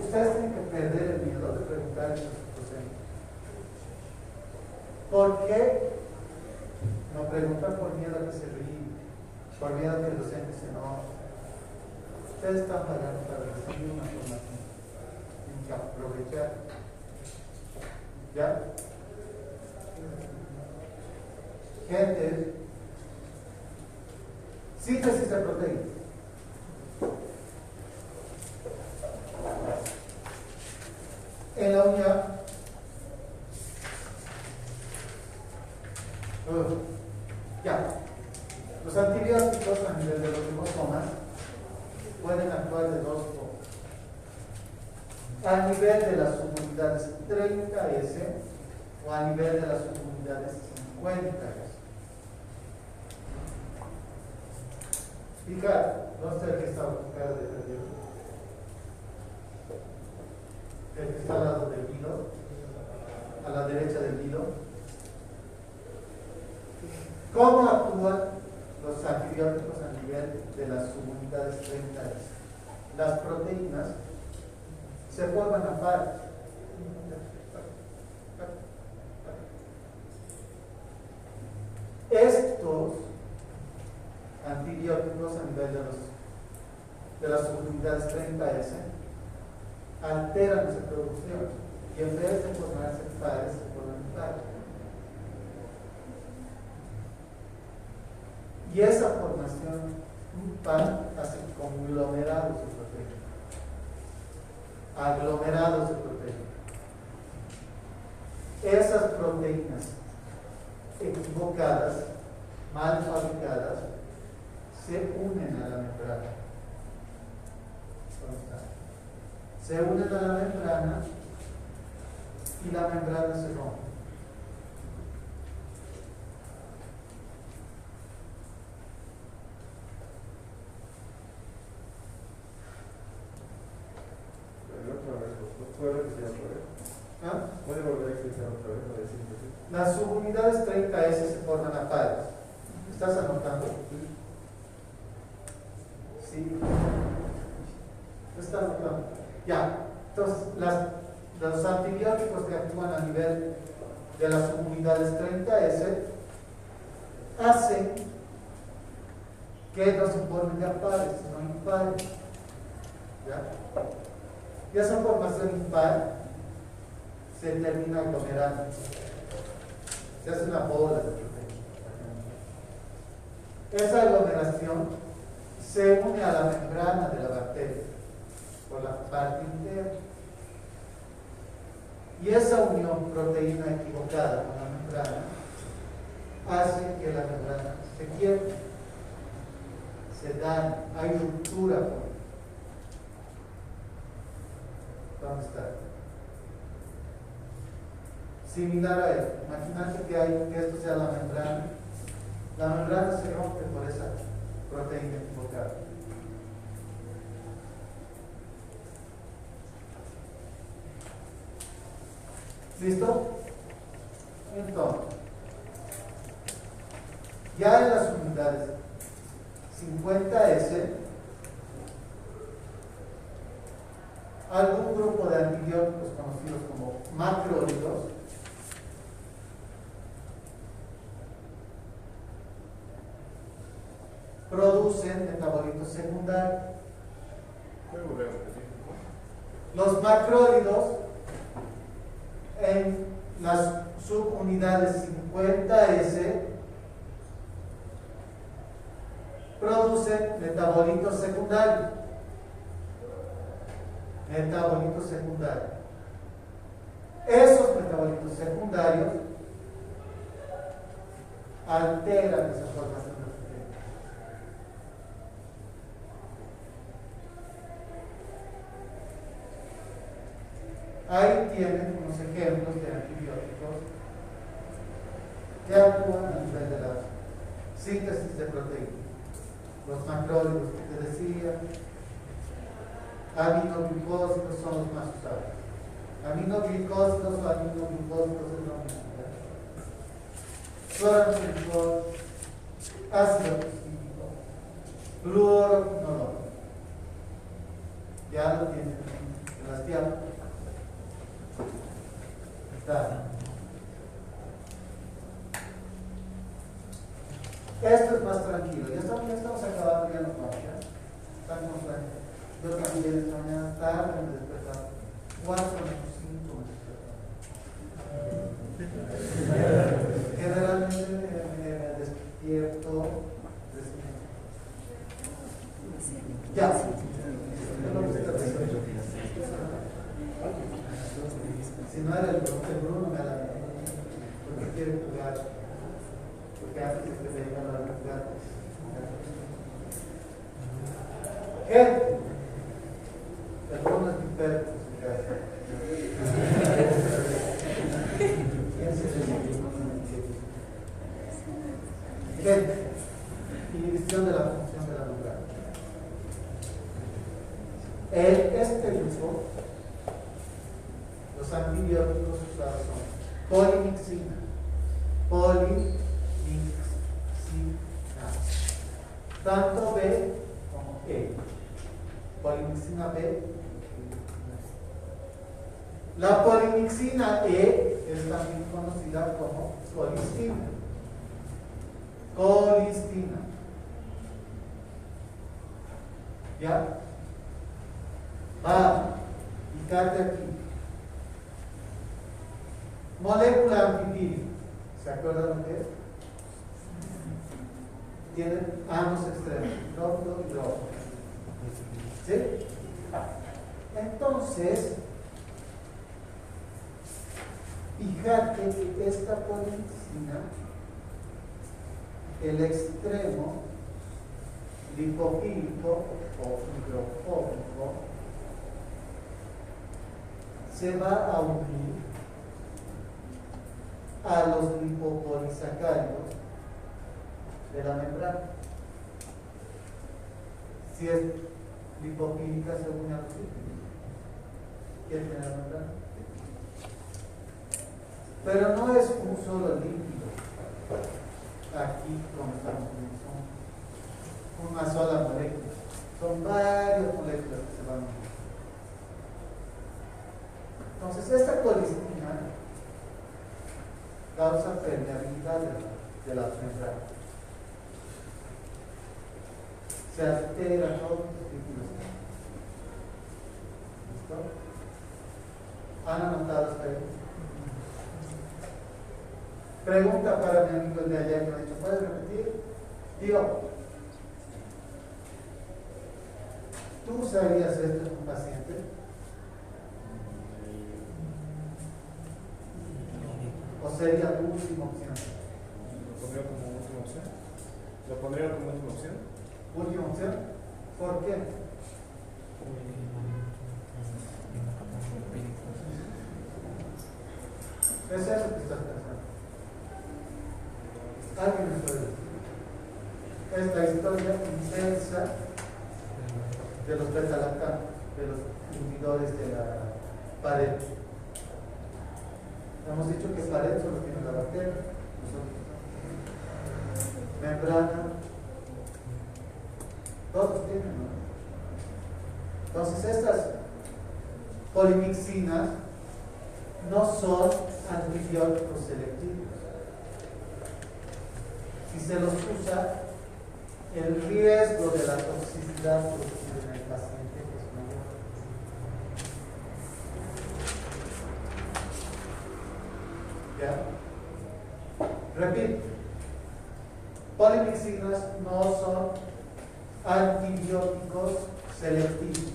ustedes tienen que perder el miedo de preguntar a sus docentes. ¿Por qué? No preguntan por miedo a que se ríen, por miedo a que el docente se enoje. Ustedes están pagando para recibir una formación. Tienen que aprovechar. ¿Ya? Gente, síntesis de proteínas. En la unidad, ya, los antibióticos a nivel de los ribosomas pueden actuar de dos formas. A nivel de las subunidades 30S o a nivel de las subunidades 50S. Fíjate, ¿dónde está el que está cara de perdido? El que está al lado del hilo, a la derecha del hilo. ¿Cómo actúan los antibióticos a nivel de las subunidades 30S? Las proteínas se forman a par. Estos antibióticos a nivel de las subunidades 30S alteran esa producción y en vez de formarse pares, se forman pares. Y esa formación, un par, hace conglomerados de proteínas. Aglomerados de proteínas. Esas proteínas equivocadas, mal fabricadas, se unen a la membrana. Se unen a la membrana y la membrana se rompe. ¿Ah? ¿Puede volver a explicar otra vez lo de síntesis? Las subunidades 30S se forman a pares. ¿Estás anotando? Sí. ¿Estás anotando? Ya. Entonces, los antibióticos que actúan a nivel de las subunidades 30S hacen que no se formen ya pares, sino impares. ¿Ya? Y esa formación impar se termina aglomerando. Se hace una bola de proteína. Esa aglomeración se une a la membrana de la bacteria por la parte interna. Y esa unión proteína equivocada con la membrana hace que la membrana se quiebre, se daña, hay ruptura. ¿Dónde está? Similar a esto. Imagínate que esto sea la membrana. La membrana se rompe por esa proteína equivocada. ¿Listo? Entonces, ya en las unidades 50S, algún grupo de antibióticos conocidos como macrólidos producen metabolitos secundarios. Los macrólidos en las subunidades 50S producen metabolitos secundarios. Metabolitos secundarios. Esos metabolitos secundarios alteran esa formación de proteínas. Ahí tienen unos ejemplos de antibióticos que actúan a nivel de la síntesis de proteínas. Los macrólidos que te decía, aminoglucósidos son los más usados. Aminoglucósidos o aminoglucósidos es lo mismo. Cloramfenicol, ácido fosfídico, fluoroquinolona. Ya lo tienen en las diapositivas. Está. Esto es más tranquilo. Ya estamos acabando, ya nos vamos. ¿Ya? Estamos tranquilos. Yo también esta mañana tarde me despertaba. 4 o 5 me despertaba. Generalmente me despierto. Ya. Si no era el Bruno, me la porque quiere jugar. Porque antes de que se llegan a jugar. Gente, el Bruno es mi perro, gente, inhibición de la función de la membrana. Este grupo, los antibióticos usados son polimixina, tanto B como E. Polimixina B. La polimixina E es también conocida como colistina. Colistina. ¿Ya? Fíjate aquí. Molécula anfipírica. ¿Se acuerdan lo que es? Tienen ambos extremos, hidrógeno y hidrógeno. ¿Sí? Entonces, fíjate que esta polimixina, el extremo lipofílico o hidrofóbico, se va a unir a los lipopolisacáridos de la membrana. Si es lipofílica, se une a los lípidos. ¿Quién tiene la membrana? Pero no es un solo lípido. Aquí, como estamos viendo, son una sola molécula. Son varias moléculas que se van a unir. Entonces, esta colistina causa permeabilidad de la membrana. Se altera todos los lípidos. ¿Listo? ¿Han anotado hasta ahí? Pregunta para mi amigo de ayer que me ha dicho, ¿puedes repetir? Digo, ¿tú usarías esto en un paciente? ¿O sería tu última opción? ¿Lo pondría como última opción? ¿Lo pondría como última opción? Última opción. ¿Por qué? Es eso que estás pensando. Alguien me puede decir. Es la historia intensa de los beta-lactanos, de los inhibidores de la pared. Hemos dicho que pared solo tiene la bacteria, membrana, todos tienen, ¿no? Entonces estas polimixinas no son antibióticos selectivos. Si se los usa, el riesgo de la toxicidad producida en el paciente es mayor. ¿Ya? Repito, polimixinas no son antibióticos selectivos.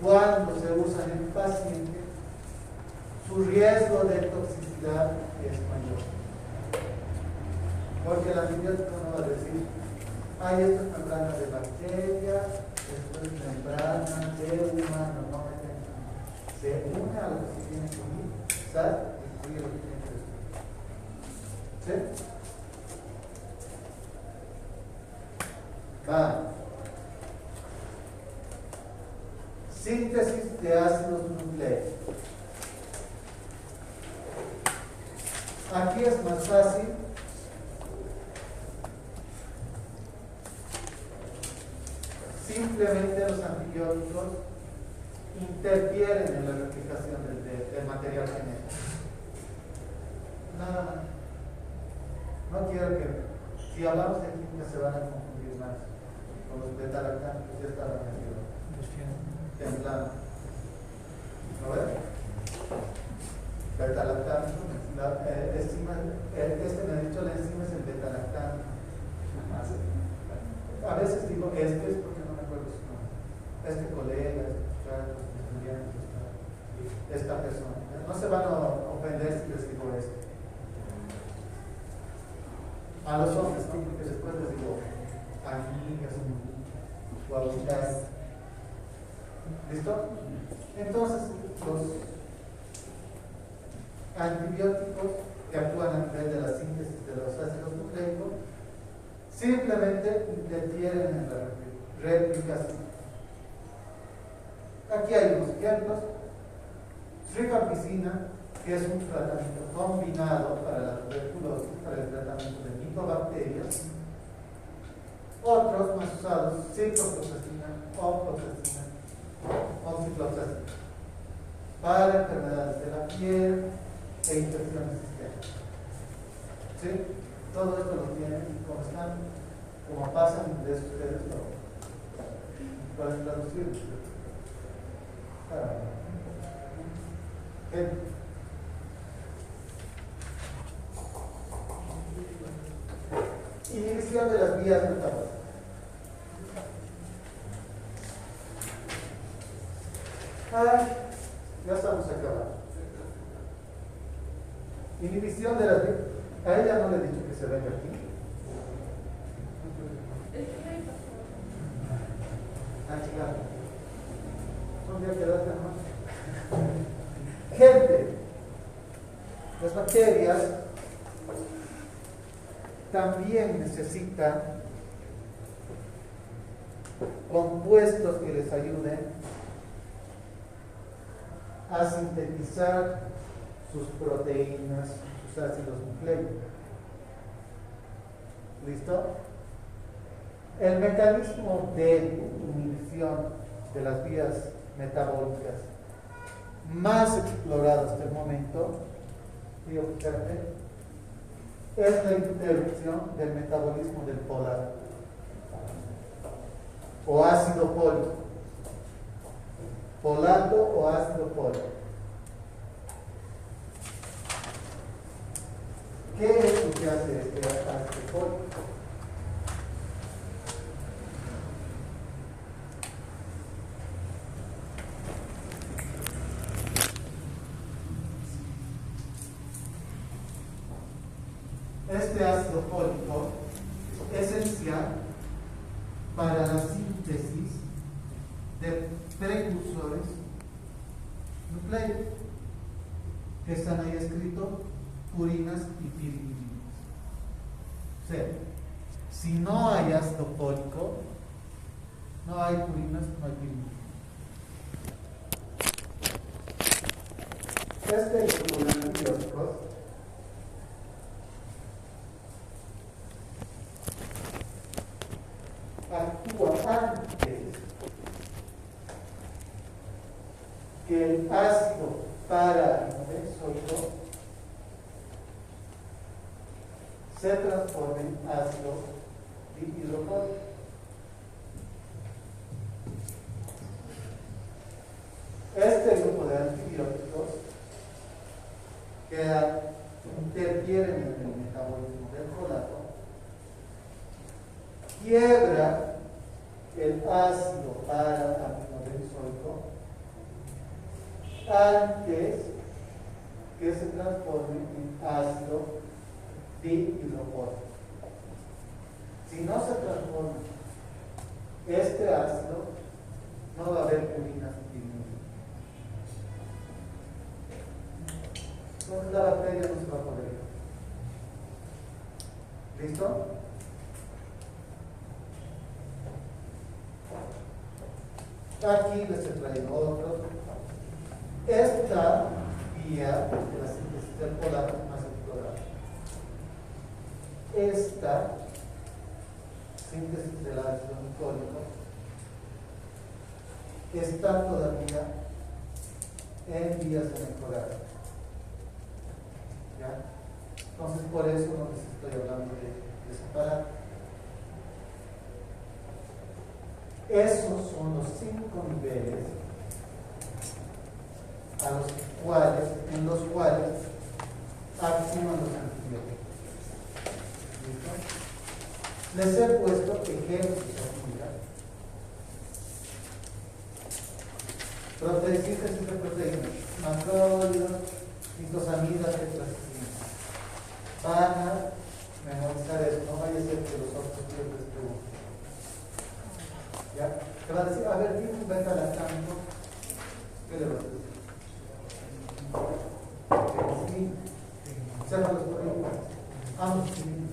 Cuando se usan en paciente, su riesgo de toxicidad es mayor. Porque el antibiótico no va a decir, ay, esto es membrana de bacteria, esto es membrana de humano, no me tengo. Se une a lo que se tiene que unir, ¿sabes? Incluye lo que tiene que decir. ¿Sí? Va. Síntesis de ácidos nucleicos. Aquí es más fácil. Simplemente los antibióticos interfieren en la replicación del material genético. Nada más. No quiero que, si hablamos de química, se van a confundir más. Con los beta-lactanos que ya estaban templando. ¿No ves? Beta-lactano, este me ha dicho la enzima es el beta-lactano. A veces digo es porque no me acuerdo su nombre. Este colega, estudiante, esta persona. No se van a ofender si les digo esto. A los hombres, ¿no? Porque después les digo amigas, guaguitas. ¿Listo? Entonces, los antibióticos que actúan a nivel de la síntesis de los ácidos nucleicos simplemente interfieren en la replicación. Aquí hay unos ejemplos. Rifampicina, que es un tratamiento combinado para la tuberculosis, para el tratamiento de micobacterias. Otros más usados, ciprofloxacina, ofloxacina, oxifloxacina, para enfermedades de la piel e infecciones sistémicas. ¿Sí? Todo esto lo tienen como están, como pasan de ustedes todo. Pueden traducirlo. Inhibición de las vías metabólicas. Ya estamos acabando. Inhibición de las vías. A ella no le he dicho que se venga aquí. Claro. ¿Dónde voy a quedar, hermano? Gente, las bacterias también necesitan compuestos que les ayuden a sintetizar sus proteínas, sus ácidos nucleicos. ¿Listo? El mecanismo de inhibición de las vías metabólicas más explorado hasta el momento, es la interrupción del metabolismo del polato o ácido pólico. Polato o ácido pólico. ¿Qué es lo que hace este ácido pólico? Este ácido fólico esencial para la síntesis de precursores nucleicos, que están ahí escritos, purinas y pirimidinas. O sea, si no hay ácido fólico, no hay purinas, no hay pirimidinas. Este grupo de antibióticos actúa antes que el ácido parabenzoico se transforme en ácido dihidrocólico. Este grupo de antibióticos que interfieren en el metabolismo del folato quiebra el ácido para-aminobenzoico antes que se transforme en ácido dihidrocólico. Si no se transforma este ácido, no va a haber purinas ni pirimidinas. Entonces la bacteria no se va a poder ir. ¿Listo? Aquí les he traído otro. Esta vía de la síntesis del folato más explorada. Esta síntesis del ácido glicólico está todavía en vías de mejorar. ¿Ya? Entonces, por eso no les estoy hablando de separar. Esos son los 5 niveles en los cuales actúan los antibióticos. ¿Listo? Les he puesto ejemplos aquí, mira. Proteísíntesis de proteínas, macrólidos, glicosamidas, tetraciclinas. Van a memorizar eso, no vaya a ser que los otros días les pregunten. ¿Ya? Te va a decir, a ver, dime un beta-lactámico. ¿Qué le vas a decir? Penicilina. Observa los problemas. Ampicilina.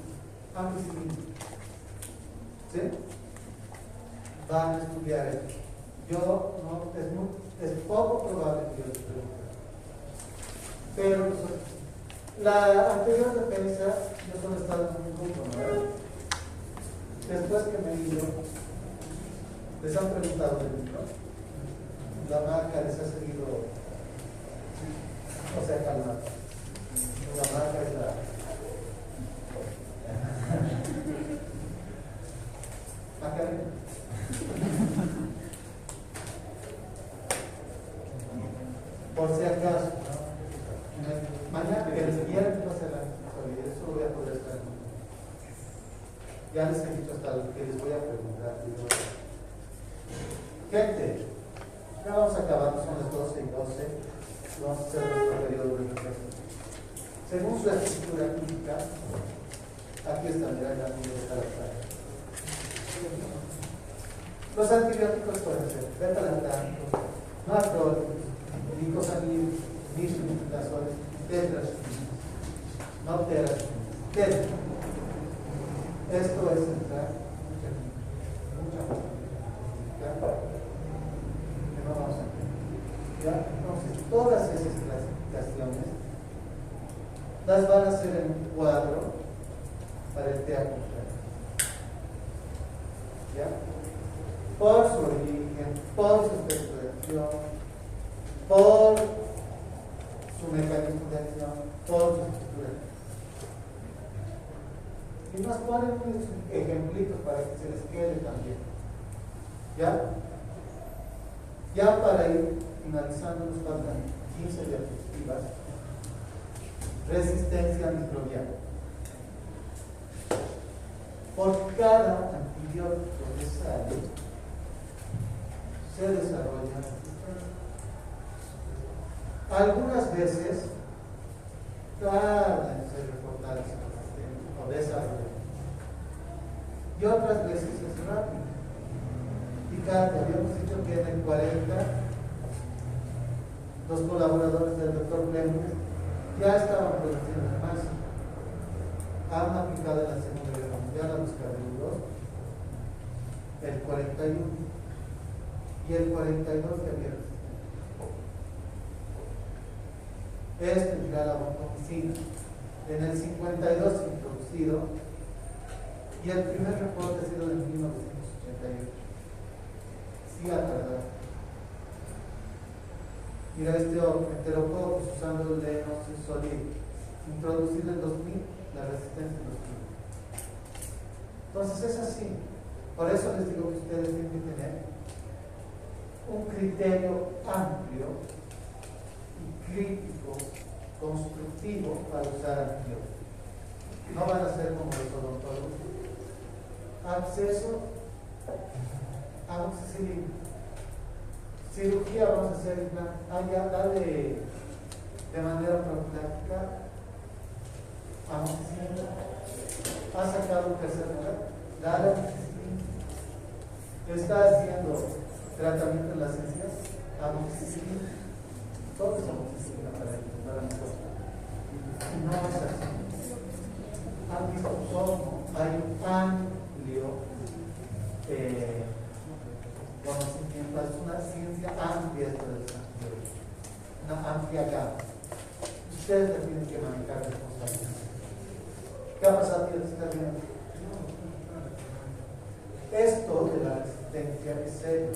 ¿Sí? Van a estudiar eso. Yo no, es poco probable que yo les pregunte. Pero la anterior defensa, yo solo he estado en un punto, ¿no? Después que me he ido, les han preguntado del libro. La marca les ha seguido, o sea, calmado. La marca es la. Macarena. Por si acaso, ¿no? Mañana, el viernes va a ser la responsabilidad, eso lo voy a poder estar. Ya les he dicho hasta lo que les voy a preguntar. Gente, ya vamos a acabar, son las 12 y 12. Vamos a hacer nuestro periodo de reflexión. Según su estructura química, aquí está, mira, la de cada. Los antibióticos pueden ser beta-lactámicos, macrólidos, glicosamidos, nitroglicazoles, tetraciclinas, no teraciclinas. Esto es entrar mucha química que no vamos a entender. ¿Ya? Entonces, todas esas clasificaciones las van a hacer en un cuadro para el TEA completo. ¿Ya? Por su origen, por su espectro de acción, por su mecanismo de acción, por su estructura. Y nos ponen unos ejemplitos para que se les quede también. ¿Ya? Ya para ir finalizando nos faltan 15 diapositivas. Resistencia microbiana. Por cada antibiótico que sale, se desarrolla. Algunas veces tarda en ser reportada esa resistencia o desarrollada. Y otras veces es rápido. fíjate, habíamos dicho que en el 40 los colaboradores del doctor Blemmer ya estaban produciendo en masa. Han aplicado en la Segunda Guerra Mundial a los carburos el 41 y el 42 que había resistencia. Esto ya la vancomicina. En el 52 introducido y el primer reporte ha sido en 1988. Sí ha tardado. Mira este Enterococcus usando el Lenoxisolic, introducido en 2000, la resistencia en 2000. Entonces es así. Por eso les digo que ustedes tienen que tener un criterio amplio y crítico, constructivo para usar antibióticos. No van a ser como los odontólogos. Acceso a amoxicilina. Cirugía vamos a hacer dale de manera profiláctica amoxicilina. Ha sacado un tercer lugar, dale amoxicilina. Está haciendo tratamiento en las encías, amoxicilina. Todo es amoxicilina para nosotros. Y no es así. Han visto cómo hay un amplio conocimiento, es una ciencia amplia esto de los antibióticos, una amplia gama. Ustedes le tienen que manejar responsabilidad. ¿Qué ha pasado aquí? ¿Está viendo? Esto de la resistencia es serio.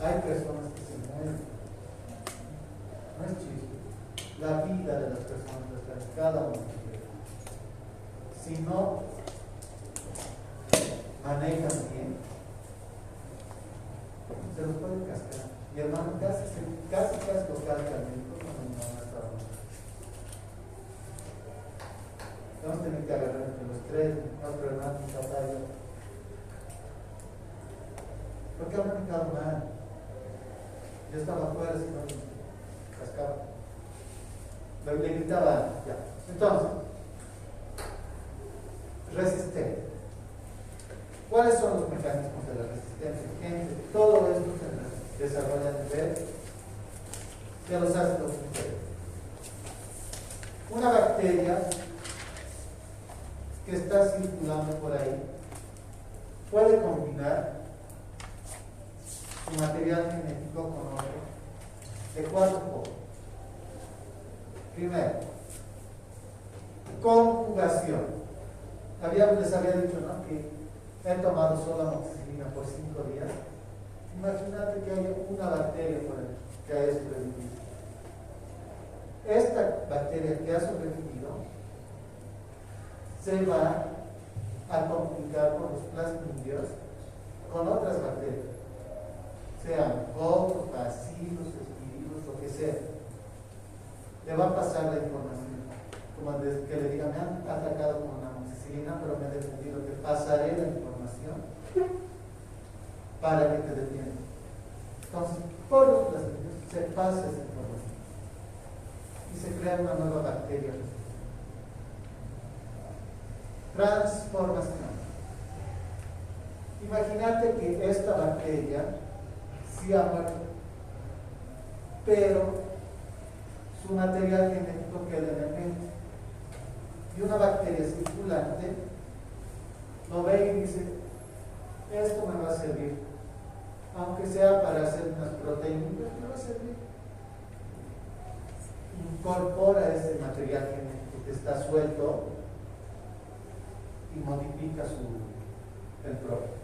Hay personas que se mueren. No es chiste. La vida de las personas está en cada uno. Si no manejan bien, se los pueden cascar. Mi hermano casi lo casca al médico cuando mi mamá estaba mal. Vamos a tener que agarrar entre los tres, nuestro hermano, mi papá y yo. Porque han manejado mal. Yo estaba afuera, si no me cascaba. Le gritaba ya. Entonces, resistencia. ¿Cuáles son los mecanismos de la resistencia? Gente, todo esto se desarrolla a nivel de los ácidos nucleicos. Una bacteria que está circulando por ahí puede combinar su material genético con otro de 4 formas. Primero, conjugación. Les había dicho, ¿no?, que he tomado solo amoxicilina por 5 días. Imagínate que haya una bacteria por ahí que haya sobrevivido. Esta bacteria que ha sobrevivido se va a complicar con los plasmidios con otras bacterias, sean hongos, bacilos, espiros, lo que sea. Le va a pasar la información, como que le digan, me han atacado con una amoxicilina, pero me he defendido, te pasaré la información para que te defiendas. Entonces, por los plasmidios se pasa esa información y se crea una nueva bacteria. Transformación. Imagínate que esta bacteria sí ha muerto, pero su material genético queda en el medio. Y una bacteria circulante lo ve y dice, esto me va a servir, aunque sea para hacer unas proteínas, me va a servir. Incorpora ese material genético que está suelto y modifica el propio.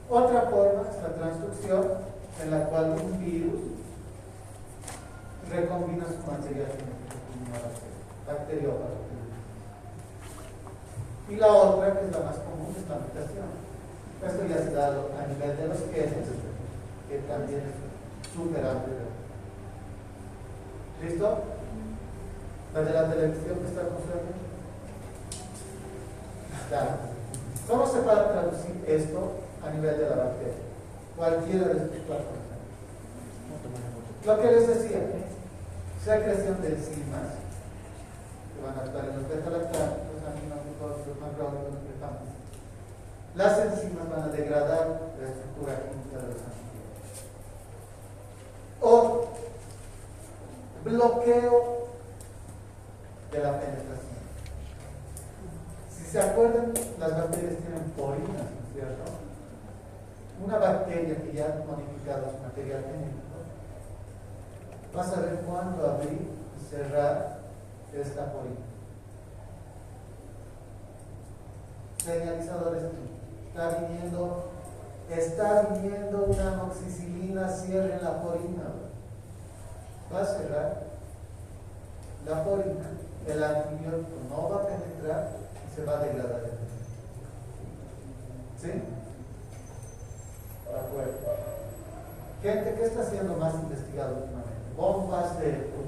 Otra forma es la transducción, en la cual un virus recombina su material genético con una bacteriófaga. Y la otra, que es la más común, es la mutación. Esto ya se da a nivel de los genes, que también es súper amplio. ¿Listo? La de la televisión que está construyendo. ¿Cómo se puede traducir esto a nivel de la bacteria? Cualquiera de estos 4 ejemplos. Lo que les decía, secreción de enzimas que van a actuar en los beta-lactámicos, los aminoglucósidos, macrólidos, los las enzimas van a degradar la estructura química de los antibióticos. O bloqueo de la penetración. Si se acuerdan, las bacterias tienen porinas, ¿no es cierto? Una bacteria que ya ha modificado su material genético va a saber cuándo abrir y cerrar esta porina. Señalizadores. Está viniendo una amoxicilina, cierre la porina. Va a cerrar la porina, el antibiótico no va a penetrar y se va a degradar. ¿Sí? De acuerdo. Gente, ¿qué está siendo más investigado últimamente? Bombas de flujo.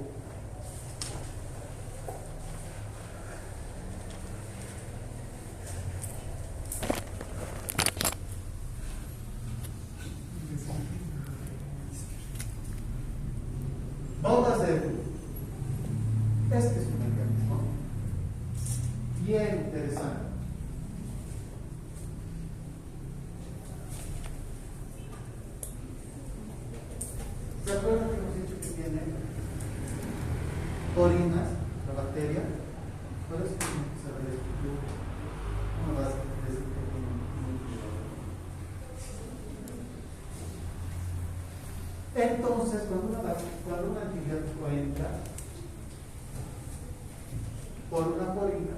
Bombas de flujo. Este es un mecanismo bien interesante. ¿Se acuerdan que hemos dicho que tiene porinas, la bacteria? Por eso tiene que saber esto. Uno va a decir que tiene muy cuidado. Entonces, cuando un antibiótico entra por una porina,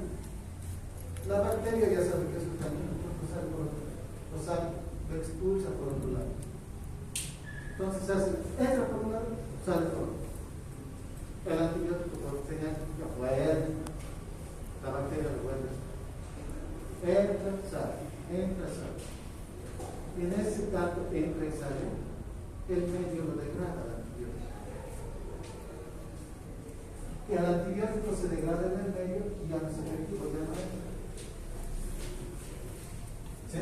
la bacteria ya sabe que es su camino, porque sale por otro lado, lo expulsa por otro lado. Entonces entra por un lado, sale por otro. El antibiótico por señal vuelve, la bacteria lo vuelve. Entra, sale. Y en ese tanto entra y sale, el medio lo degrada el antibiótico. Y el antibiótico se degrada en el medio y ya no es efectivo, ya no entra. ¿Sí?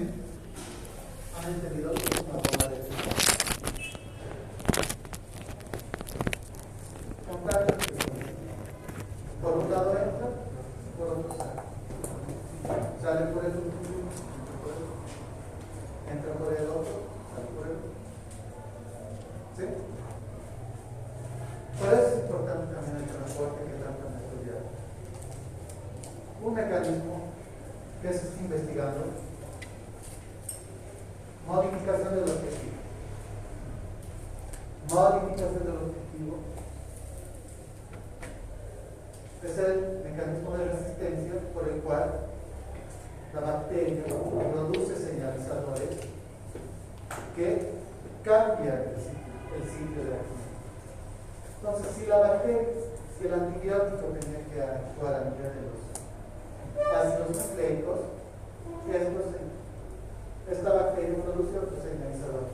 ¿Han entendido que es una bomba de flujo? Por un lado entra, por otro sale. Sale por el uno, entra por el otro, sale por el otro. ¿Sí? Por eso es importante también el transporte que tanto han estudiado. Un mecanismo que se está investigando: modificación del objetivo. Modificación del objetivo es el mecanismo de resistencia por el cual la bacteria produce señalizadores que cambian el sitio de acción. Entonces, si el antibiótico tenía que actuar a nivel de los ácidos nucleicos, esta bacteria produce otro señalizador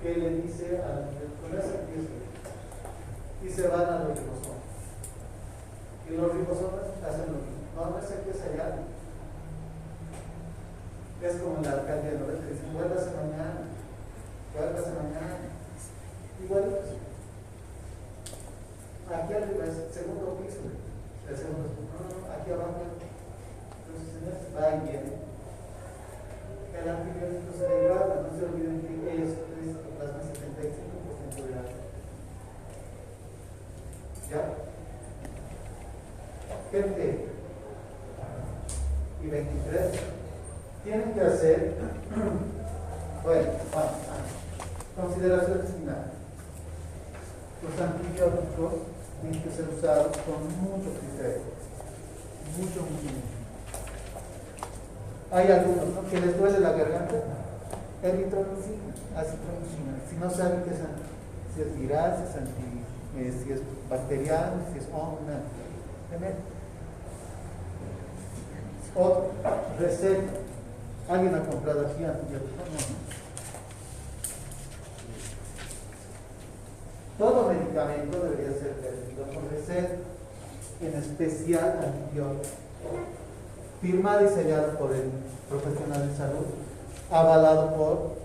que le dice al antibiótico: no es aquí, y se van a los ribosomas. Y los ribosomas hacen lo mismo. No es aquí, es allá. Es como en la alcaldía, ¿no? Que dicen: vuélvase mañana. Igual pues, aquí arriba es el segundo piso. El segundo piso. No, aquí abajo. Entonces, va y viene. El antibiótico se degrada. No se olviden que esto es plasma 75% de agua. ¿Ya? Gente y 23 tienen que hacer, bueno, consideraciones finales. Los antibióticos tienen que ser usados con mucho criterio, mucho. Hay algunos, ¿no?, que les duele la garganta, eritromicina, acitromicina. Si no saben qué es, si es viral, si es bacteriano, si es hormonal. Otro, receta. ¿Alguien ha comprado aquí antibióticos? No. Todo medicamento debería ser permitido con receta, en especial antibióticos, firmado y sellado por el profesional de salud, avalado por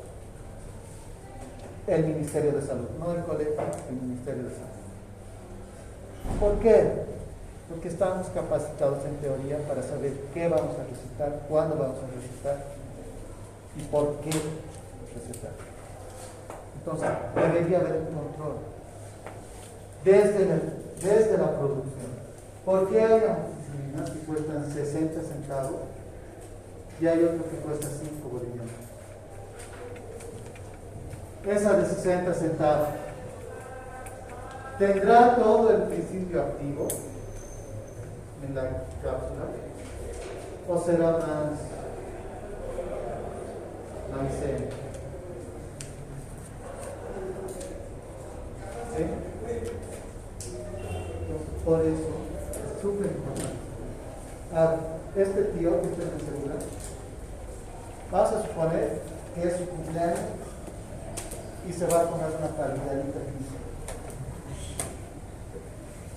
el Ministerio de Salud, no el colegio, el Ministerio de Salud. ¿Por qué? Porque estamos capacitados en teoría para saber qué vamos a recetar, cuándo vamos a recetar ¿Y por qué recetar? Entonces, debería haber un control desde la producción. ¿Por qué hay amoxicilinas que cuestan 60 centavos y hay otro que cuesta 5 bolivianos? Esa de 60 centavos tendrá todo el principio activo en la cápsula o será más maicena. ¿Sí? Entonces, por eso es súper importante. Este tío que usted me asegura, vas a suponer que es su cumpleaños y se va a comer una parrilladita aquí.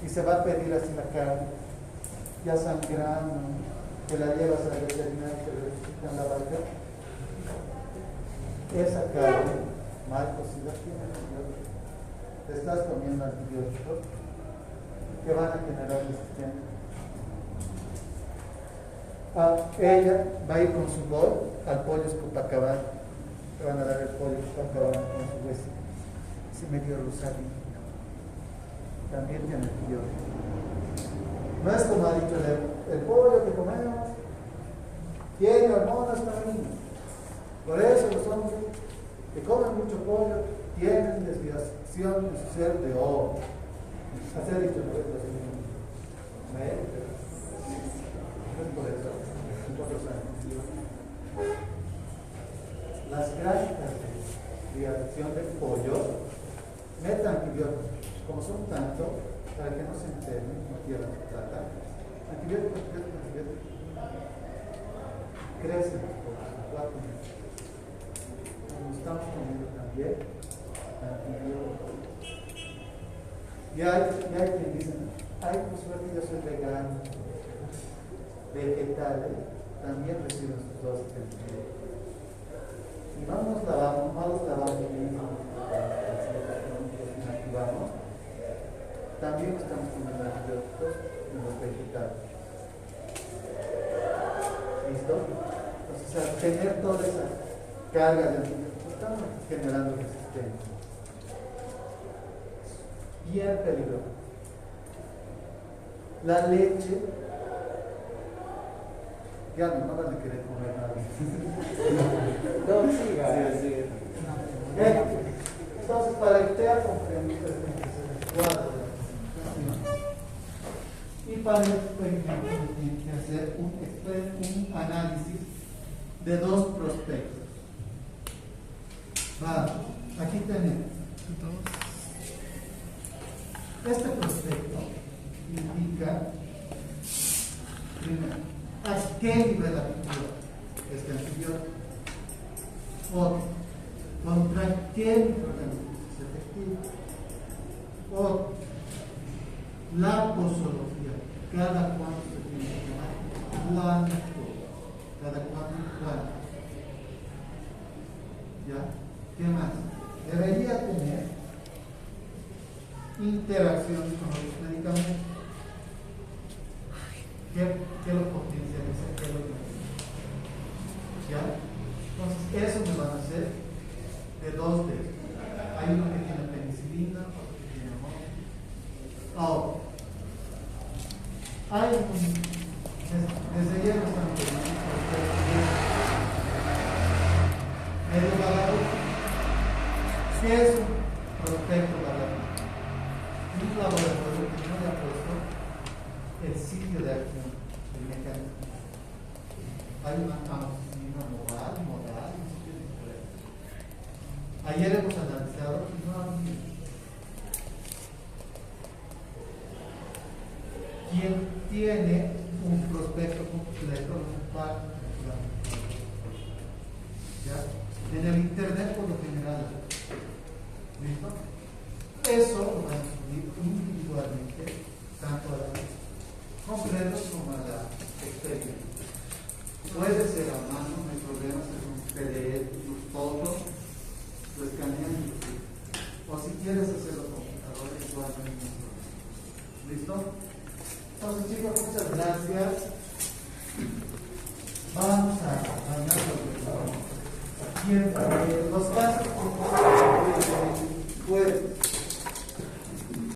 Y se va a pedir así la carne, ya sangrando, que la llevas a la veterinaria y te le quitan la vaca. Esa carne mal cocida tiene antibióticos. Te estás comiendo antibióticos que van a generar resistencia. Ella va a ir con su bol al pollo Copacabana. Te van a dar el pollo Copacabana con su hueso. Se medio rosadito. También tiene antibióticos. No es como ha dicho el pollo que comemos tiene hormonas femeninas. Por eso los hombres que comen mucho pollo tienen desviación de su ser de oro. Así ha dicho el no es por eso. Las gráficas de reacción del pollo meten antibióticos. Como son tanto, para que no se enfermen, no pierdan su plata, antibióticos. Crecen por 4 meses. Como estamos comiendo también antibióticos. Y hay quien dice, ay, por suerte yo soy vegano. Vegetales también reciben sus dosis de antibióticos. Y no los lavamos bien, activamos. También estamos comiendo antibióticos en los vegetales. ¿Listo? Entonces, al tener toda esa carga de antibióticos, estamos generando resistencia. Bien peligroso. La leche, ya no van a querer comer nada. No, siga. Sí. Entonces, para que usted comprenda, cuadro. Y para el experimento tiene que hacer un análisis de 2 prospectos. Aquí tenemos. Este prospecto indica, primero, a qué nivel actúa este antibiótico. Otro, contra qué microorganismo es efectivo. Otro, la posología, cada cuánto se tiene que tomar, cada cuánto. ¿Ya? ¿Qué más? Debería tener interacciones con los medicamentos. ¿Qué lo potencializa? ¿Qué lo potencializa? ¿Ya? Entonces, eso me van a hacer de 2 de estos. Hay uno que tiene penicilina, otro que tiene hormonas. Ahora, hay desde ayer nos han medio barato. ¿Qué es un prospecto barato? Un laboratorio que no le ha puesto el sitio de acción, el mecanismo. Hay una amoxicilina modal, y sitio diferente. Ayer hemos analizado y no ha habido. Quien tiene un prospecto completo no parte ¿ya? En el internet por lo general. ¿Listo? Eso lo van a subir individualmente, tanto a los completos como a la experiencia. Puede ser a mano, no hay problema, es un PDF, un foto, lo escanean y lo suben. O si quieres hacerlo con computadora, igual no hay ningún problema. ¿Listo? Entonces, chicos, muchas gracias. Vamos a hablar sobre Bien, los casos